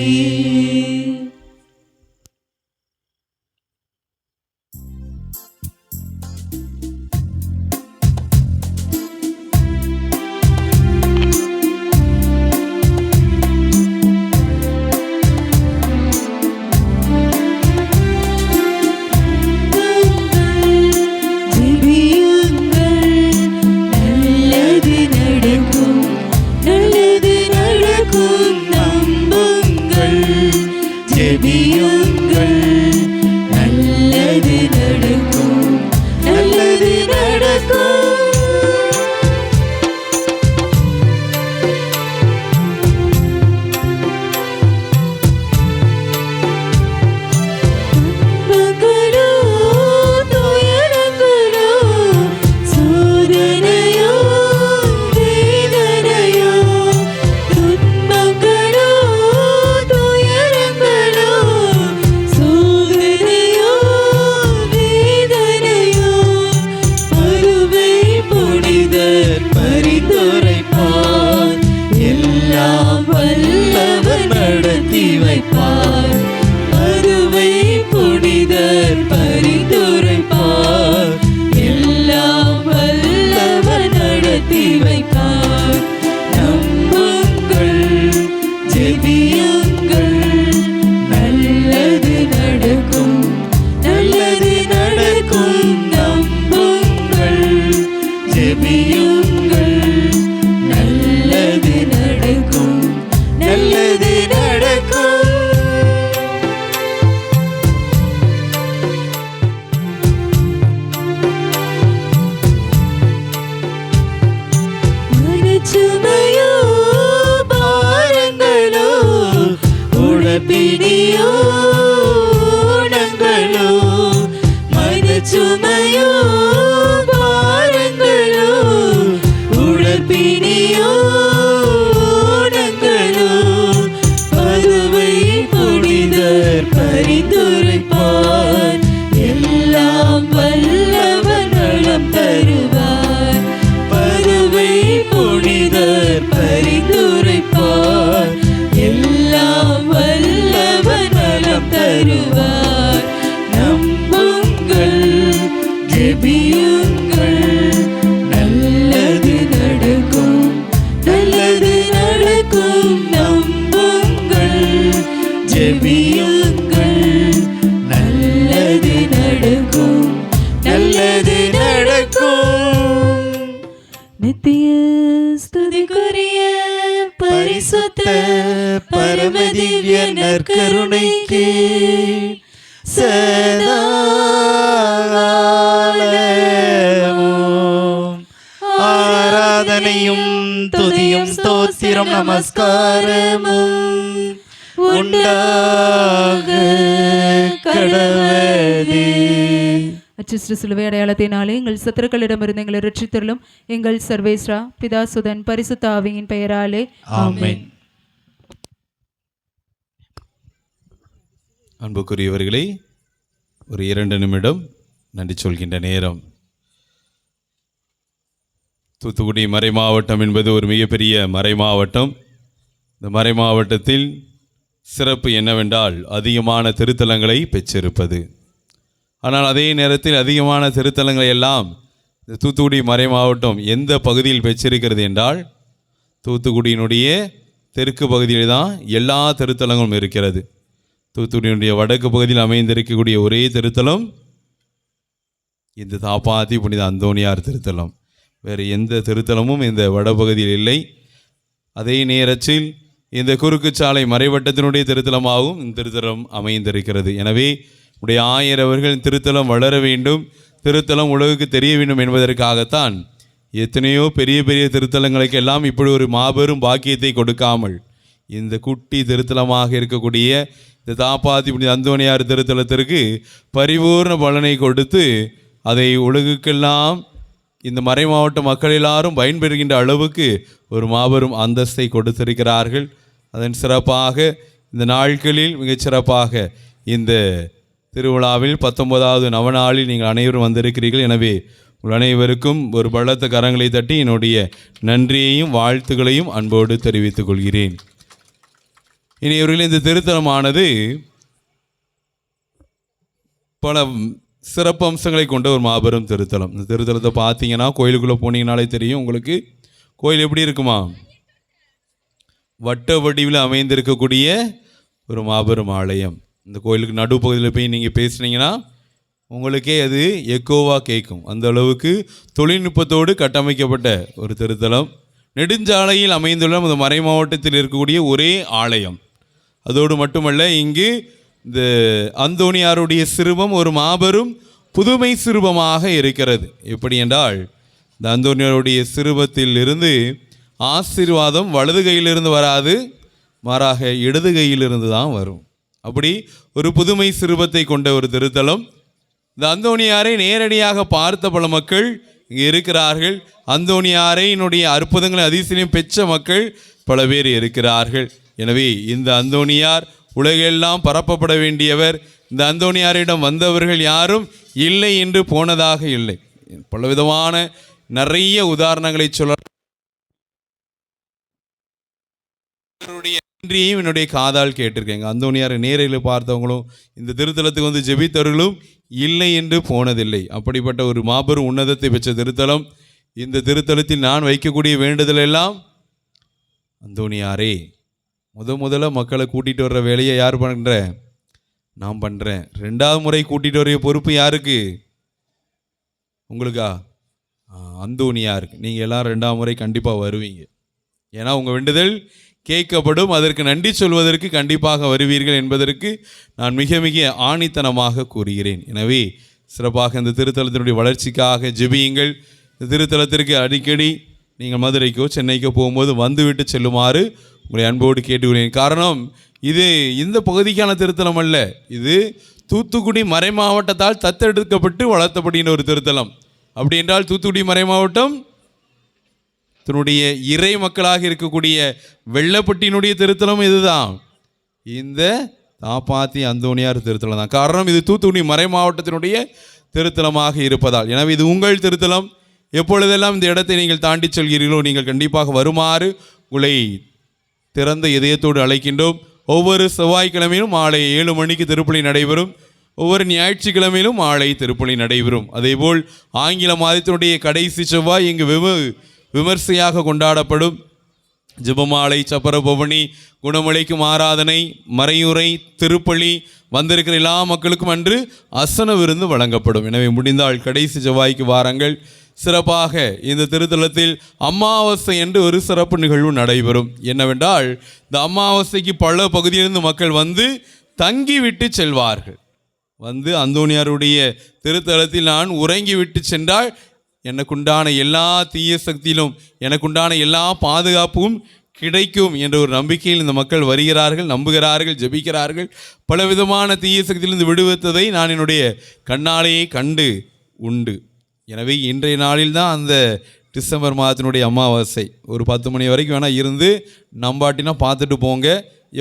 உடற்பிணியோ ஊனங்களோ மனச்சுமையோ பாரங்களோ உடற்பிணியோ ஊனங்களோ பதுவை புனிதர் பரிந்துரைப்பார் எல்லாம் வல்லவர் நலம் தருவார் பதுவை புனிதர் பரிந்துரைப்பார் எல்லாம் வல்லவர் நலம் தருவார் நம்புங்கள் ஜெபியுங்கள் நல்லது நடக்கும் நல்லது நடக்கும் நம்புங்கள் ஜெபியுங்கள் நல்லது நடக்கும் நல்லது நடக்கும் நித்திய ஸ்துதிக்குரிய பரிசுத்த பரமதிவ்ய நற்கருணைக்கு சதா காலமும் ஆராதனையும் துதியும் ஸ்தோத்திரம் நமஸ்காரமும் உண்டாக கடவுளே. அச்சிஷ்ட சிலுவை அடையாளத்தினாலே எங்கள் சத்துருக்களிடமிருந்து எங்களை ரட்சித்தருளும் எங்கள் சர்வேஸ்ரா பிதாசுதன் பரிசுத்த ஆவியின் பெயராலே ஆமென். அன்புக்குரியவர்களே, ஒரு 2 நிமிடம் நன்றி சொல்கின்ற நேரம். தூத்துக்குடி மறைமாவட்டம் என்பது ஒரு மிகப்பெரிய மறைமாவட்டம். இந்த மறைமாவட்டத்தில் சிறப்பு என்னவென்றால் அதிகமான திருத்தலங்களை பெற்றிருப்பது. ஆனால் அதே நேரத்தில் அதிகமான திருத்தலங்களை எல்லாம் இந்த தூத்துக்குடி மறைமாவட்டம் எந்த பகுதியில் பெற்றிருக்கிறது என்றால் தூத்துக்குடியினுடைய தெற்கு பகுதியில் தான் எல்லா திருத்தலங்களும் இருக்கிறது. தூத்துக்குடியினுடைய வடக்கு பகுதியில் அமைந்திருக்கக்கூடிய ஒரே திருத்தலம் இந்த தாப்பாத்தி புனித அந்தோணியார் திருத்தலம். வேறு எந்த திருத்தலமும் இந்த வடபகுதியில் இல்லை. அதே நேரத்தில் இந்த குறுக்கு சாலை மறைவட்டத்தினுடைய திருத்தலமாகவும் இந்த திருத்தலம் அமைந்திருக்கிறது. எனவே உடைய ஆயரவர்கள் திருத்தலம் வளர வேண்டும், திருத்தலம் உலகுக்கு தெரிய வேண்டும் என்பதற்காகத்தான் எத்தனையோ பெரிய பெரிய திருத்தலங்களுக்கு எல்லாம் இப்படி ஒரு மாபெரும் பாக்கியத்தை கொடுக்காமல் இந்த குட்டி திருத்தலமாக இருக்கக்கூடிய இந்த தாப்பாத்தி புனித அந்தோணியார் திருத்தலத்திற்கு பரிபூர்ண பலனை கொடுத்து அதை உலகுக்கெல்லாம் இந்த மறைமாவட்ட மக்கள் எல்லாரும் பயன்பெறுகின்ற அளவுக்கு ஒரு மாபெரும் அந்தஸ்தை கொடுத்திருக்கிறார்கள். அதன் சிறப்பாக இந்த நாட்களில் மிகச்சிறப்பாக இந்த திருவிழாவில் 19வது நவநாளில் நீங்கள் அனைவரும் வந்திருக்கிறீர்கள். எனவே உங்கள் அனைவருக்கும் ஒரு பலத்த கரங்களை தட்டி என்னுடைய நன்றியையும் வாழ்த்துக்களையும் அன்போடு தெரிவித்துக் கொள்கிறேன். இனியவர்கள், இந்த திருத்தலமானது பல சிறப்பு அம்சங்களை கொண்ட ஒரு மாபெரும் திருத்தலம். இந்த திருத்தலத்தை பார்த்தீங்கன்னா கோயிலுக்குள்ளே போனீங்கனாலே தெரியும் உங்களுக்கு. கோயில் எப்படி இருக்குமா? வட்ட வடிவில் அமைந்திருக்கக்கூடிய ஒரு மாபெரும் ஆலயம். இந்த கோயிலுக்கு நடுப்பகுதியில் போய் நீங்கள் பேசுனீங்கன்னா உங்களுக்கே அது எக்கோவாக கேட்கும். அந்த அளவுக்கு தொழில்நுட்பத்தோடு கட்டமைக்கப்பட்ட ஒரு திருத்தலம். நெடுஞ்சாலையில் அமைந்துள்ள இந்த மறை மாவட்டத்தில் இருக்கக்கூடிய ஒரே ஆலயம். அதோடு மட்டுமல்ல, இங்கு இந்த அந்தோணியாருடைய சிறுவம் ஒரு மாபெரும் புதுமை சிறுவமாக இருக்கிறது. எப்படி என்றால், இந்த அந்தோணியாருடைய சிறுவத்தில் இருந்து ஆசீர்வாதம் வலது கையிலிருந்து வராது, மாறாக இடது கையிலிருந்து தான் வரும். அப்படி ஒரு புதுமை சிறுவத்தை கொண்ட ஒரு திருத்தலம். இந்த அந்தோணியாரை நேரடியாக பார்த்த பல மக்கள் இங்கே இருக்கிறார்கள். அந்தோணியாரையினுடைய அற்புதங்களை அதிசயம் பெற்ற மக்கள் பல பேர் இருக்கிறார்கள். எனவே இந்த அந்தோணியார் உலகெல்லாம் பரப்பப்பட வேண்டியவர். இந்த அந்தோணியாரிடம் வந்தவர்கள் யாரும் இல்லை என்று போனதாக இல்லை. பலவிதமான நிறைய உதாரணங்களை சொல்ல நன்றியையும் என்னுடைய காதால் கேட்டிருக்கேங்க. அந்தோணியாரை நேரில் பார்த்தவங்களும் இந்த திருத்தலத்துக்கு வந்து ஜெபித்தவர்களும் இல்லை என்று போனதில்லை. அப்படிப்பட்ட ஒரு மாபெரும் உன்னதத்தை பெற்ற திருத்தலம். இந்த திருத்தலத்தில் நான் வைக்கக்கூடிய வேண்டுதல் எல்லாம், அந்தோணியாரே, முதல்ல மக்களை கூட்டிகிட்டு வர்ற வேலையை யார் பண்ணுற? நான் பண்ணுறேன். 2வது முறை கூட்டிகிட்டு வர பொறுப்பு யாருக்கு? உங்களுக்கா? அந்தோணியாருக்கு. நீங்கள் எல்லாம் 2வது முறை கண்டிப்பாக வருவீங்க. ஏன்னா உங்கள் வேண்டுதல் கேட்கப்படும். அதற்கு நன்றி சொல்வதற்கு கண்டிப்பாக வருவீர்கள் என்பதற்கு நான் மிக மிக ஆணித்தனமாக கூறுகிறேன். எனவே சிறப்பாக இந்த திருத்தலத்தினுடைய வளர்ச்சிக்காக ஜெபியுங்கள். இந்த திருத்தலத்திற்கு அடிக்கடி நீங்கள் மதுரைக்கோ சென்னைக்கோ போகும்போது வந்துவிட்டு செல்லுமாறு உங்களை அன்போடு கேட்டுக்கொள்கிறேன். காரணம், இது இந்த பகுதிக்கான திருத்தலம் அல்ல, இது தூத்துக்குடி மறை மாவட்டத்தால் தத்தெடுக்கப்பட்டு வளர்த்தப்படுகிற ஒரு திருத்தலம். அப்படி என்றால் தூத்துக்குடி மறை மாவட்டம் தன்னுடைய இறை மக்களாக இருக்கக்கூடிய வெள்ளப்பட்டியினுடைய திருத்தலம் இதுதான், இந்த தாப்பாத்தி அந்தோணியார் திருத்தலம் தான். காரணம் இது தூத்துக்குடி மறை மாவட்டத்தினுடைய திருத்தலமாக இருப்பதால். எனவே இது உங்கள் திருத்தலம். எப்பொழுதெல்லாம் இந்த இடத்தை நீங்கள் தாண்டி செல்கிறீர்களோ நீங்கள் கண்டிப்பாக வருமாறு உங்களை திறந்த இதயத்தோடு அழைக்கின்றோம். ஒவ்வொரு செவ்வாய்க்கிழமையிலும் மாலை 7 மணிக்கு திருப்பலி நடைபெறும். ஒவ்வொரு ஞாயிற்றுக்கிழமையிலும் மாலை திருப்பலி நடைபெறும். அதேபோல் ஆங்கில மாதத்தினுடைய கடைசி செவ்வாய் இங்கு விமர்சையாக கொண்டாடப்படும். ஜெபமாலை, சப்பர பவனி, குணமளிக்கும் ஆராதனை, மறையுறை, திருப்பலி, வந்திருக்கிற எல்லா மக்களுக்கும் அன்று அசன விருந்து வழங்கப்படும். எனவே முடிந்தால் கடைசி செவ்வாய்க்கு வாரங்கள். சிறப்பாக இந்த திருத்தலத்தில் அமாவாசை என்று ஒரு சிறப்பு நிகழ்வு நடைபெறும். என்னவென்றால் இந்த அமாவாசைக்கு பல பகுதியிலிருந்து மக்கள் வந்து தங்கிவிட்டு செல்வார்கள். வந்து அந்தோணியாருடைய திருத்தலத்தில் நான் உறங்கிவிட்டு சென்றால் எனக்குண்டான எல்லா தீய சக்தியிலும் எனக்குண்டான எல்லா பாதுகாப்பும் கிடைக்கும் என்ற ஒரு நம்பிக்கையில் இந்த மக்கள் வருகிறார்கள், நம்புகிறார்கள், ஜெபிக்கிறார்கள். பலவிதமான தீய சக்தியிலிருந்து விடுவித்ததை நான் என்னுடைய கண்ணாலேயே கண்டு உண்டு. எனவே இன்றைய நாளில் தான் அந்த டிசம்பர் மாதத்தினுடைய அமாவாசை. ஒரு 10 மணி வரைக்கும் வேணால் இருந்து நம்பாட்டினா பார்த்துட்டு போங்க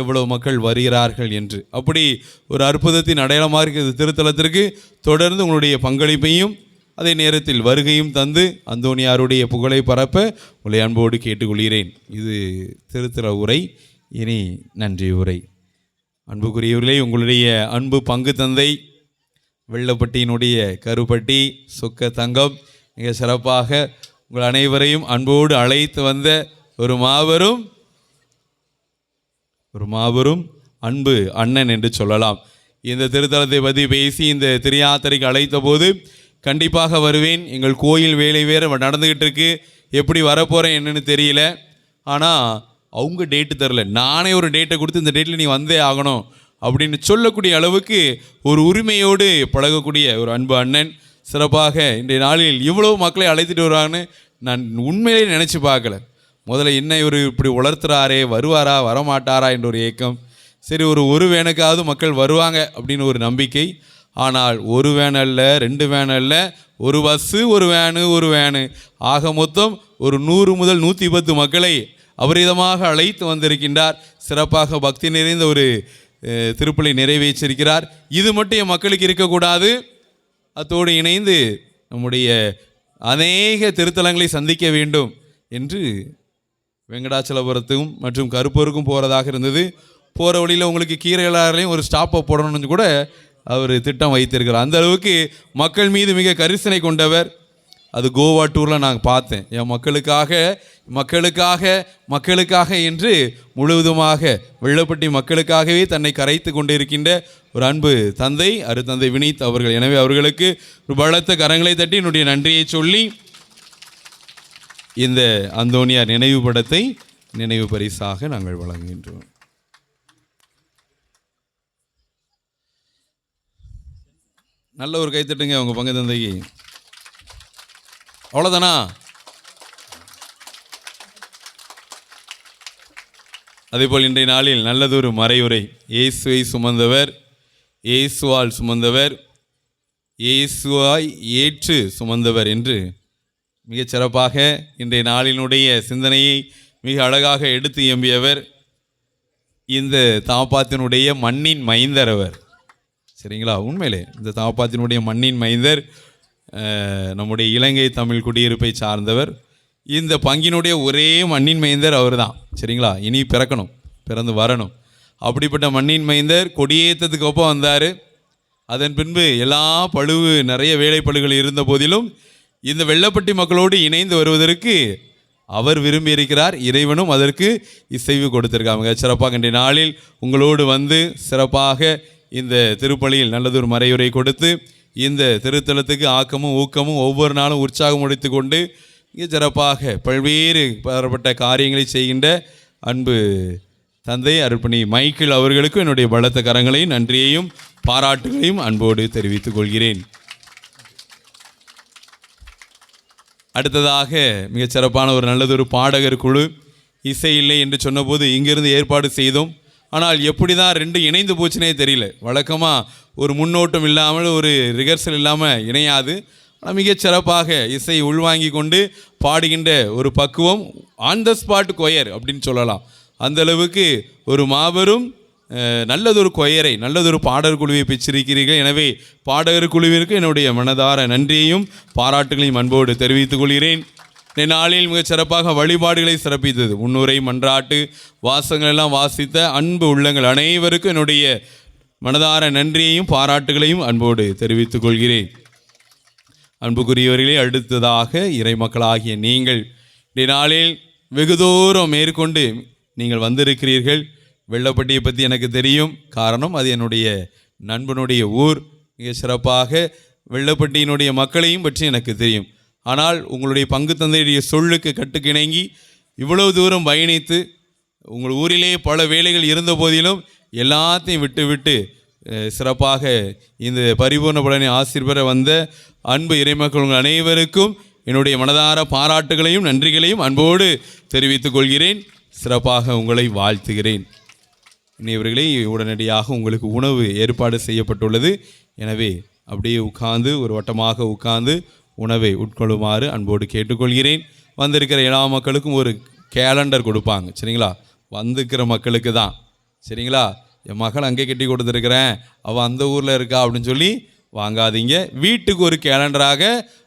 எவ்வளவு மக்கள் வருகிறார்கள் என்று. அப்படி ஒரு அற்புதத்தின் அடையாளமாக இருக்கிற திருத்தலத்திற்கு தொடர்ந்து உங்களுடைய பங்களிப்பையும் அதே நேரத்தில் வருகையும் தந்து அந்தோணியாருடைய புகழை பரப்ப உங்களை அன்போடு கேட்டுக்கொள்கிறேன். இது திருத்தல உரை. இனி நன்றி உரை. அன்புக்குரியவர்களே, உங்களுடைய அன்பு பங்கு தந்தை வெள்ளப்பட்டியினுடைய கருப்பட்டி சொக்க தங்கம் மிக சிறப்பாக உங்கள் அனைவரையும் அன்போடு அழைத்து வந்த ஒரு மாபெரும் அன்பு அண்ணன் என்று சொல்லலாம். இந்த திருத்தலத்தை பற்றி பேசி இந்த திரியாத்திரைக்கு அழைத்த போது கண்டிப்பாக வருவேன், எங்கள் கோயில் வேலை வேறு நடந்துக்கிட்டு இருக்கு, எப்படி வரப்போகிறேன் என்னன்னு தெரியல, ஆனால் அவங்க டேட்டு தரல, நானே ஒரு டேட்டை கொடுத்து இந்த டேட்டில் நீ வந்தே ஆகணும் அப்படின்னு சொல்லக்கூடிய அளவுக்கு ஒரு உரிமையோடு பழகக்கூடிய ஒரு அன்பு அண்ணன். சிறப்பாக இன்றைய நாளில் இவ்வளோ மக்களை அழைத்துட்டு வருவாங்கன்னு நான் உண்மையிலே நினச்சி பார்க்கல. முதல்ல என்ன இவர் இப்படி உலர்த்துறாரே, வருவாரா வரமாட்டாரா என்ற ஒரு ஏக்கம். சரி, ஒரு வேனுக்காவது மக்கள் வருவாங்க அப்படின்னு ஒரு நம்பிக்கை. ஆனால் ஒரு வேன் அல்ல, 2 வேன் அல்ல, ஒரு பஸ்ஸு, ஒரு வேனு ஆக மொத்தம் ஒரு 100 முதல் 110 மக்களை அபரிதமாக அழைத்து வந்திருக்கின்றார். சிறப்பாக பக்தி நிறைந்த ஒரு திருப்பலி நிறைவேற்றிருக்கிறார். இது மட்டும் என் மக்களுக்கு இருக்கக்கூடாது, அத்தோடு இணைந்து நம்முடைய அநேக திருத்தலங்களை சந்திக்க வேண்டும் என்று வெங்கடாச்சலபுரத்துக்கும் மற்றும் கருப்பூருக்கும் போகிறதாக இருந்தது. போகிற வழியில் உங்களுக்கு கீரைகளாரையும் ஒரு ஸ்டாப்பை போடணும்னு கூட அவர் திட்டம் வைத்திருக்கிறார். அந்த அளவுக்கு மக்கள் மீது மிக கரிசனை கொண்டவர். அது கோவா டூரில் நான் பார்த்தேன். என் மக்களுக்காக என்று முழுவதுமாக வெள்ளப்பட்டி மக்களுக்காகவே தன்னை கரைத்து கொண்டிருக்கின்ற ஒரு அன்பு தந்தை அருத்தந்தை வினித் அவர்கள். எனவே அவர்களுக்கு ஒரு பலத்த கரங்களை தட்டி என்னுடைய நன்றியை சொல்லி இந்த அந்தோணியார் நினைவு படத்தை நினைவு பரிசாக நாங்கள் வழங்குகின்றோம். நல்ல ஒரு கைத்தட்டுங்க அவங்க பங்கு தந்தைக்கு. அவ்வளோதானா? அதேபோல் இன்றைய நாளில் நல்லதொரு மறையுரை. இயேசுவை சுமந்தவர், இயேசுவால் சுமந்தவர், இயேசுவாய் ஏற்று சுமந்தவர் என்று மிகச் சிறப்பாக இன்றைய நாளினுடைய சிந்தனையை மிக அழகாக எடுத்து எம்பியவர் இந்த தாப்பாத்தினுடைய மண்ணின் மைந்தர் அவர். சரிங்களா? உண்மையிலே இந்த தாப்பாத்தினுடைய மண்ணின் மைந்தர், நம்முடைய இலங்கை தமிழ் குடியிருப்பை சார்ந்தவர். இந்த பங்கினுடைய ஒரே மண்ணின் மைந்தர் அவர் தான். சரிங்களா? இனி பிறந்து வரணும். அப்படிப்பட்ட மண்ணின் மைந்தர் கொடியேற்றத்துக்கு ஒப்பம் வந்தார். அதன் பின்பு எல்லா நிறைய வேலைப்பளுகள் இருந்த போதிலும் இந்த வெள்ளப்பட்டி மக்களோடு இணைந்து வருவதற்கு அவர் விரும்பியிருக்கிறார். இறைவனும் அதற்கு இசைவு கொடுத்திருக்காங்க. சிறப்பாக இன்றைய நாளில் உங்களோடு வந்து சிறப்பாக இந்த திருப்பலியில் நல்லதொரு மறையுரை கொடுத்து இந்த திருத்தலத்துக்கு ஆக்கமும் ஊக்கமும் ஒவ்வொரு நாளும் உற்சாகம் உடைத்து கொண்டு இங்கே சிறப்பாக பல்வேறு பலப்பட்ட காரியங்களை செய்கின்ற அன்பு தந்தை அருட்பணி மைக்கேல் அவர்களுக்கும் என்னுடைய பலத்த கரங்களையும் நன்றியையும் பாராட்டுகளையும் அன்போடு தெரிவித்துக் கொள்கிறேன். அடுத்ததாக மிகச் சிறப்பான ஒரு நல்லதொரு பாடகர் குழு. இசை இல்லை என்று சொன்னபோது இங்கிருந்து ஏற்பாடு செய்தோம். ஆனால் எப்படி தான் ரெண்டும் இணைந்து போச்சுனே தெரியல. வழக்கமாக ஒரு முன்னோட்டம் இல்லாமல் ஒரு ரிஹர்சல் இல்லாமல் இணையாது. ஆனால் மிகச் சிறப்பாக இசை உள்வாங்கி கொண்டு பாடுகின்ற ஒரு பக்குவம், ஆன் த ஸ்பாட் கொயர் அப்படின்னு சொல்லலாம். அந்த அளவுக்கு ஒரு மாபெரும் நல்லதொரு கொயரை, நல்லதொரு பாடகர் குழுவை பெற்றிருக்கிறீர்கள். எனவே பாடகர் குழுவிற்கு என்னுடைய மனதார நன்றியையும் பாராட்டுகளையும் அன்போடு தெரிவித்துக் கொள்கிறேன். இந்த நாளில் மிகச் சிறப்பாக வழிபாடுகளை சிறப்பித்தது, முன்னுரை, மன்றாட்டு, வாசங்கள் எல்லாம் வாசித்த அன்பு உள்ளங்கள் அனைவருக்கும் என்னுடைய மனதார நன்றியையும் பாராட்டுகளையும் அன்போடு தெரிவித்துக் கொள்கிறேன். அன்புக்குரியவர்களே, அடுத்ததாக இறைமக்களாகிய நீங்கள் இந்த நாளில் வெகு தூரம் மேற்கொண்டு நீங்கள் வந்திருக்கிறீர்கள். வெள்ளப்பட்டியை பற்றி எனக்கு தெரியும். காரணம், அது என்னுடைய நண்பனுடைய ஊர். மிக சிறப்பாக வெள்ளப்பட்டியினுடைய மக்களையும் பற்றி எனக்கு தெரியும். ஆனால் உங்களுடைய பங்கு தந்தையுடைய சொல்லுக்கு கட்டுக்கிணங்கி இவ்வளவு தூரம் பயணித்து உங்கள் ஊரிலே பல வேலைகள் இருந்த போதிலும் எல்லாத்தையும் விட்டு சிறப்பாக இந்த பரிபூர்ண பலனை ஆசீர்வர வந்த அன்பு இறைமக்கள் உங்கள் அனைவருக்கும் என்னுடைய மனதார பாராட்டுகளையும் நன்றிகளையும் அன்போடு தெரிவித்துக் கொள்கிறேன். சிறப்பாக உங்களை வாழ்த்துகிறேன். இவர்களே, உடனடியாக உங்களுக்கு உணவு ஏற்பாடு செய்யப்பட்டுள்ளது. எனவே அப்படியே உட்கார்ந்து ஒரு வட்டமாக உட்கார்ந்து உணவை உட்கொள்ளுமாறு அன்போடு கேட்டுக்கொள்கிறேன். வந்திருக்கிற எல்லா மக்களுக்கும் ஒரு கேலண்டர் கொடுப்பாங்க, சரிங்களா? வந்திருக்கிற மக்களுக்கு தான், சரிங்களா? என் மகள் அங்கே கட்டி கொடுத்துருக்குறேன், அவள் அந்த ஊரில் இருக்கா அப்படின்னு சொல்லி வாங்காதீங்க. வீட்டுக்கு ஒரு கேலண்டராக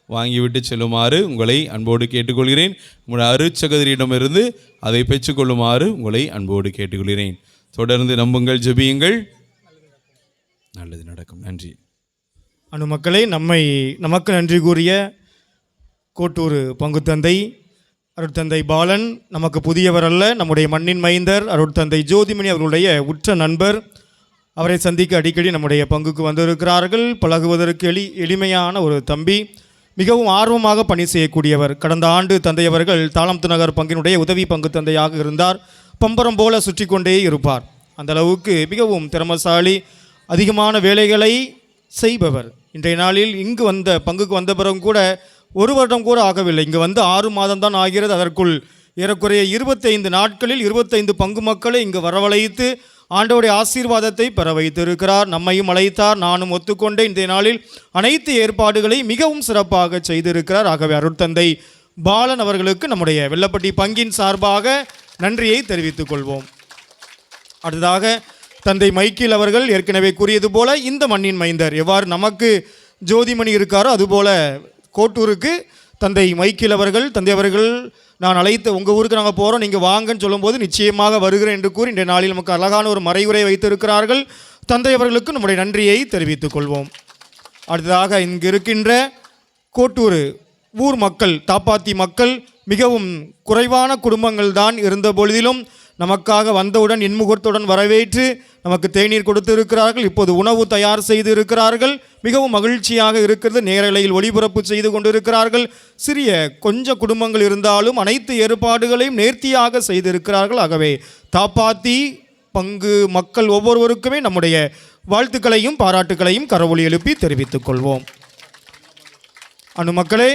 வாங்கிவிட்டு செல்லுமாறு உங்களை அன்போடு கேட்டுக்கொள்கிறேன். உங்களுடைய அருட்சகோதரியிடமிருந்து அதை பெற்றுக்கொள்ளுமாறு உங்களை அன்போடு கேட்டுக்கொள்கிறேன். தொடர்ந்து நம்புங்கள், ஜெபியுங்கள், நல்லது நடக்கும். நன்றி. அனு மக்களே, நமக்கு நன்றி கூறிய கோட்டூர் பங்குத்தந்தை அருட்தந்தை பாலன் நமக்கு புதியவர் அல்ல. நம்முடைய மண்ணின் மைந்தர் அருட்தந்தை ஜோதிமணி அவர்களுடைய உற்ற நண்பர். அவரை சந்திக்க அடிக்கடி நம்முடைய பங்குக்கு வந்திருக்கிறார்கள். பழகுவதற்கு எளிமையான ஒரு தம்பி, மிகவும் ஆர்வமாக பணி செய்யக்கூடியவர். கடந்த ஆண்டு தந்தையவர்கள் தாளம்து நகர் பங்கினுடைய உதவி பங்கு தந்தையாக இருந்தார். பம்பரம் போல சுற்றி கொண்டே இருப்பார். அந்த அளவுக்கு மிகவும் திறமசாலி, அதிகமான வேலைகளை செய்பவர். இன்றைய நாளில் இங்கு பங்குக்கு வந்த பிறகும் கூட 1 வருடம் கூட ஆகவில்லை. இங்கு வந்து 6 மாதம் தான் ஆகிறது. அதற்குள் ஏறக்குறைய 25 நாட்களில் 25 பங்கு மக்களை இங்கு வரவழைத்து ஆண்டவருடைய ஆசீர்வாதத்தை பெற வைத்திருக்கிறார். நம்மையும் அழைத்தார், நானும் ஒத்துக்கொண்டே இன்றைய நாளில் அனைத்து ஏற்பாடுகளை மிகவும் சிறப்பாக செய்திருக்கிறார். ஆகவே அருட்தந்தை பாலன் அவர்களுக்கு நம்முடைய வெள்ளப்பட்டி பங்கின் சார்பாக நன்றியை தெரிவித்துக் கொள்வோம். அடுத்ததாக தந்தை மைக்கேல் அவர்கள் ஏற்கனவே கூறியது போல இந்த மண்ணின் மைந்தர் எவ்வாறு நமக்கு ஜோதிமணி இருக்காரோ அதுபோல கோட்டூருக்கு தந்தை மைக்கேல் அவர்கள், தந்தை அவர்கள் நான் அழைத்த உங்கள் ஊருக்கு நாங்கள் போகிறோம், நீங்கள் வாங்கன்னு சொல்லும்போது நிச்சயமாக வருகிறேன் என்று கூறி இன்றைய நாளில் நமக்கு அழகான ஒரு மறைவுரை வைத்திருக்கிறார்கள். தந்தை அவர்களுக்கு நம்முடைய நன்றியை தெரிவித்துக் கொள்வோம். அடுத்ததாக இங்கு இருக்கின்ற கோட்டூர் ஊர் மக்கள், தாப்பாத்தி மக்கள் மிகவும் குறைவான குடும்பங்கள் தான் இருந்த பொழுதிலும் நமக்காக வந்தவுடன் இன்முகத்துடன் வரவேற்று நமக்கு தேநீர் கொடுத்து இருக்கிறார்கள். இப்போது உணவு தயார் செய்து இருக்கிறார்கள். மிகவும் மகிழ்ச்சியாக இருக்கிறது. நேரலையில் ஒளிபரப்பு செய்து கொண்டிருக்கிறார்கள். சிறிய கொஞ்ச குடும்பங்கள் இருந்தாலும் அனைத்து ஏற்பாடுகளையும் நேர்த்தியாக செய்திருக்கிறார்கள். ஆகவே தாப்பாத்தி பங்கு மக்கள் ஒவ்வொருவருக்குமே நம்முடைய வாழ்த்துக்களையும் பாராட்டுக்களையும் கரவொலி எழுப்பி தெரிவித்துக் கொள்வோம். அனு மக்களே,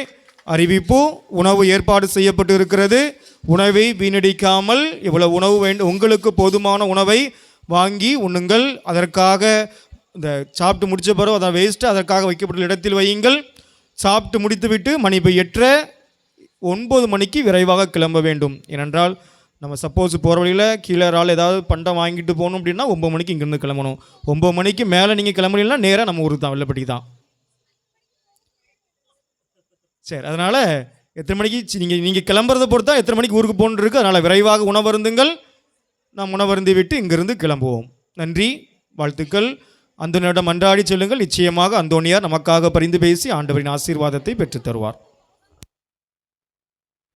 அறிவிப்பு, உணவு ஏற்பாடு செய்யப்பட்டு இருக்கிறது. உணவை வீணடிக்காமல் இவ்வளவு உணவு வேண்டும், உங்களுக்கு போதுமான உணவை வாங்கி உண்ணுங்கள். அதற்காக இந்த சாப்பிட்டு முடித்த பிறகு அதை வேஸ்ட்டு அதற்காக வைக்கப்பட்டுள்ள இடத்தில் வையுங்கள். சாப்பிட்டு முடித்துவிட்டு மணி 8:30 மணிக்கு விரைவாக கிளம்ப வேண்டும். ஏனென்றால் நம்ம சப்போஸ் போகிற வழியில் கீழே ஏதாவது பண்டம் வாங்கிட்டு போகணும் அப்படின்னா 9 மணிக்கு இங்கேருந்து கிளம்பணும். 9 மணிக்கு மேலே நீங்கள் கிளம்புறீங்கன்னா நேராக நம்ம ஊருக்கு தான், வெள்ளப்பட்டி தான். சரி, அதனால் எத்தனை மணிக்கு நீங்கள் கிளம்புறதை பொறுத்தா எத்தனை மணிக்கு ஊருக்கு போகணுன்னு இருக்குது. அதனால் விரைவாக உணவருந்துங்கள். நாம் உணவருந்தி விட்டு இங்கிருந்து கிளம்புவோம். நன்றி, வாழ்த்துக்கள். அந்தோனியிடம் மன்றாடி செல்லுங்கள். நிச்சயமாக அந்தோனியார் நமக்காக பரிந்து பேசி ஆண்டவரின் ஆசீர்வாதத்தை பெற்றுத் தருவார்.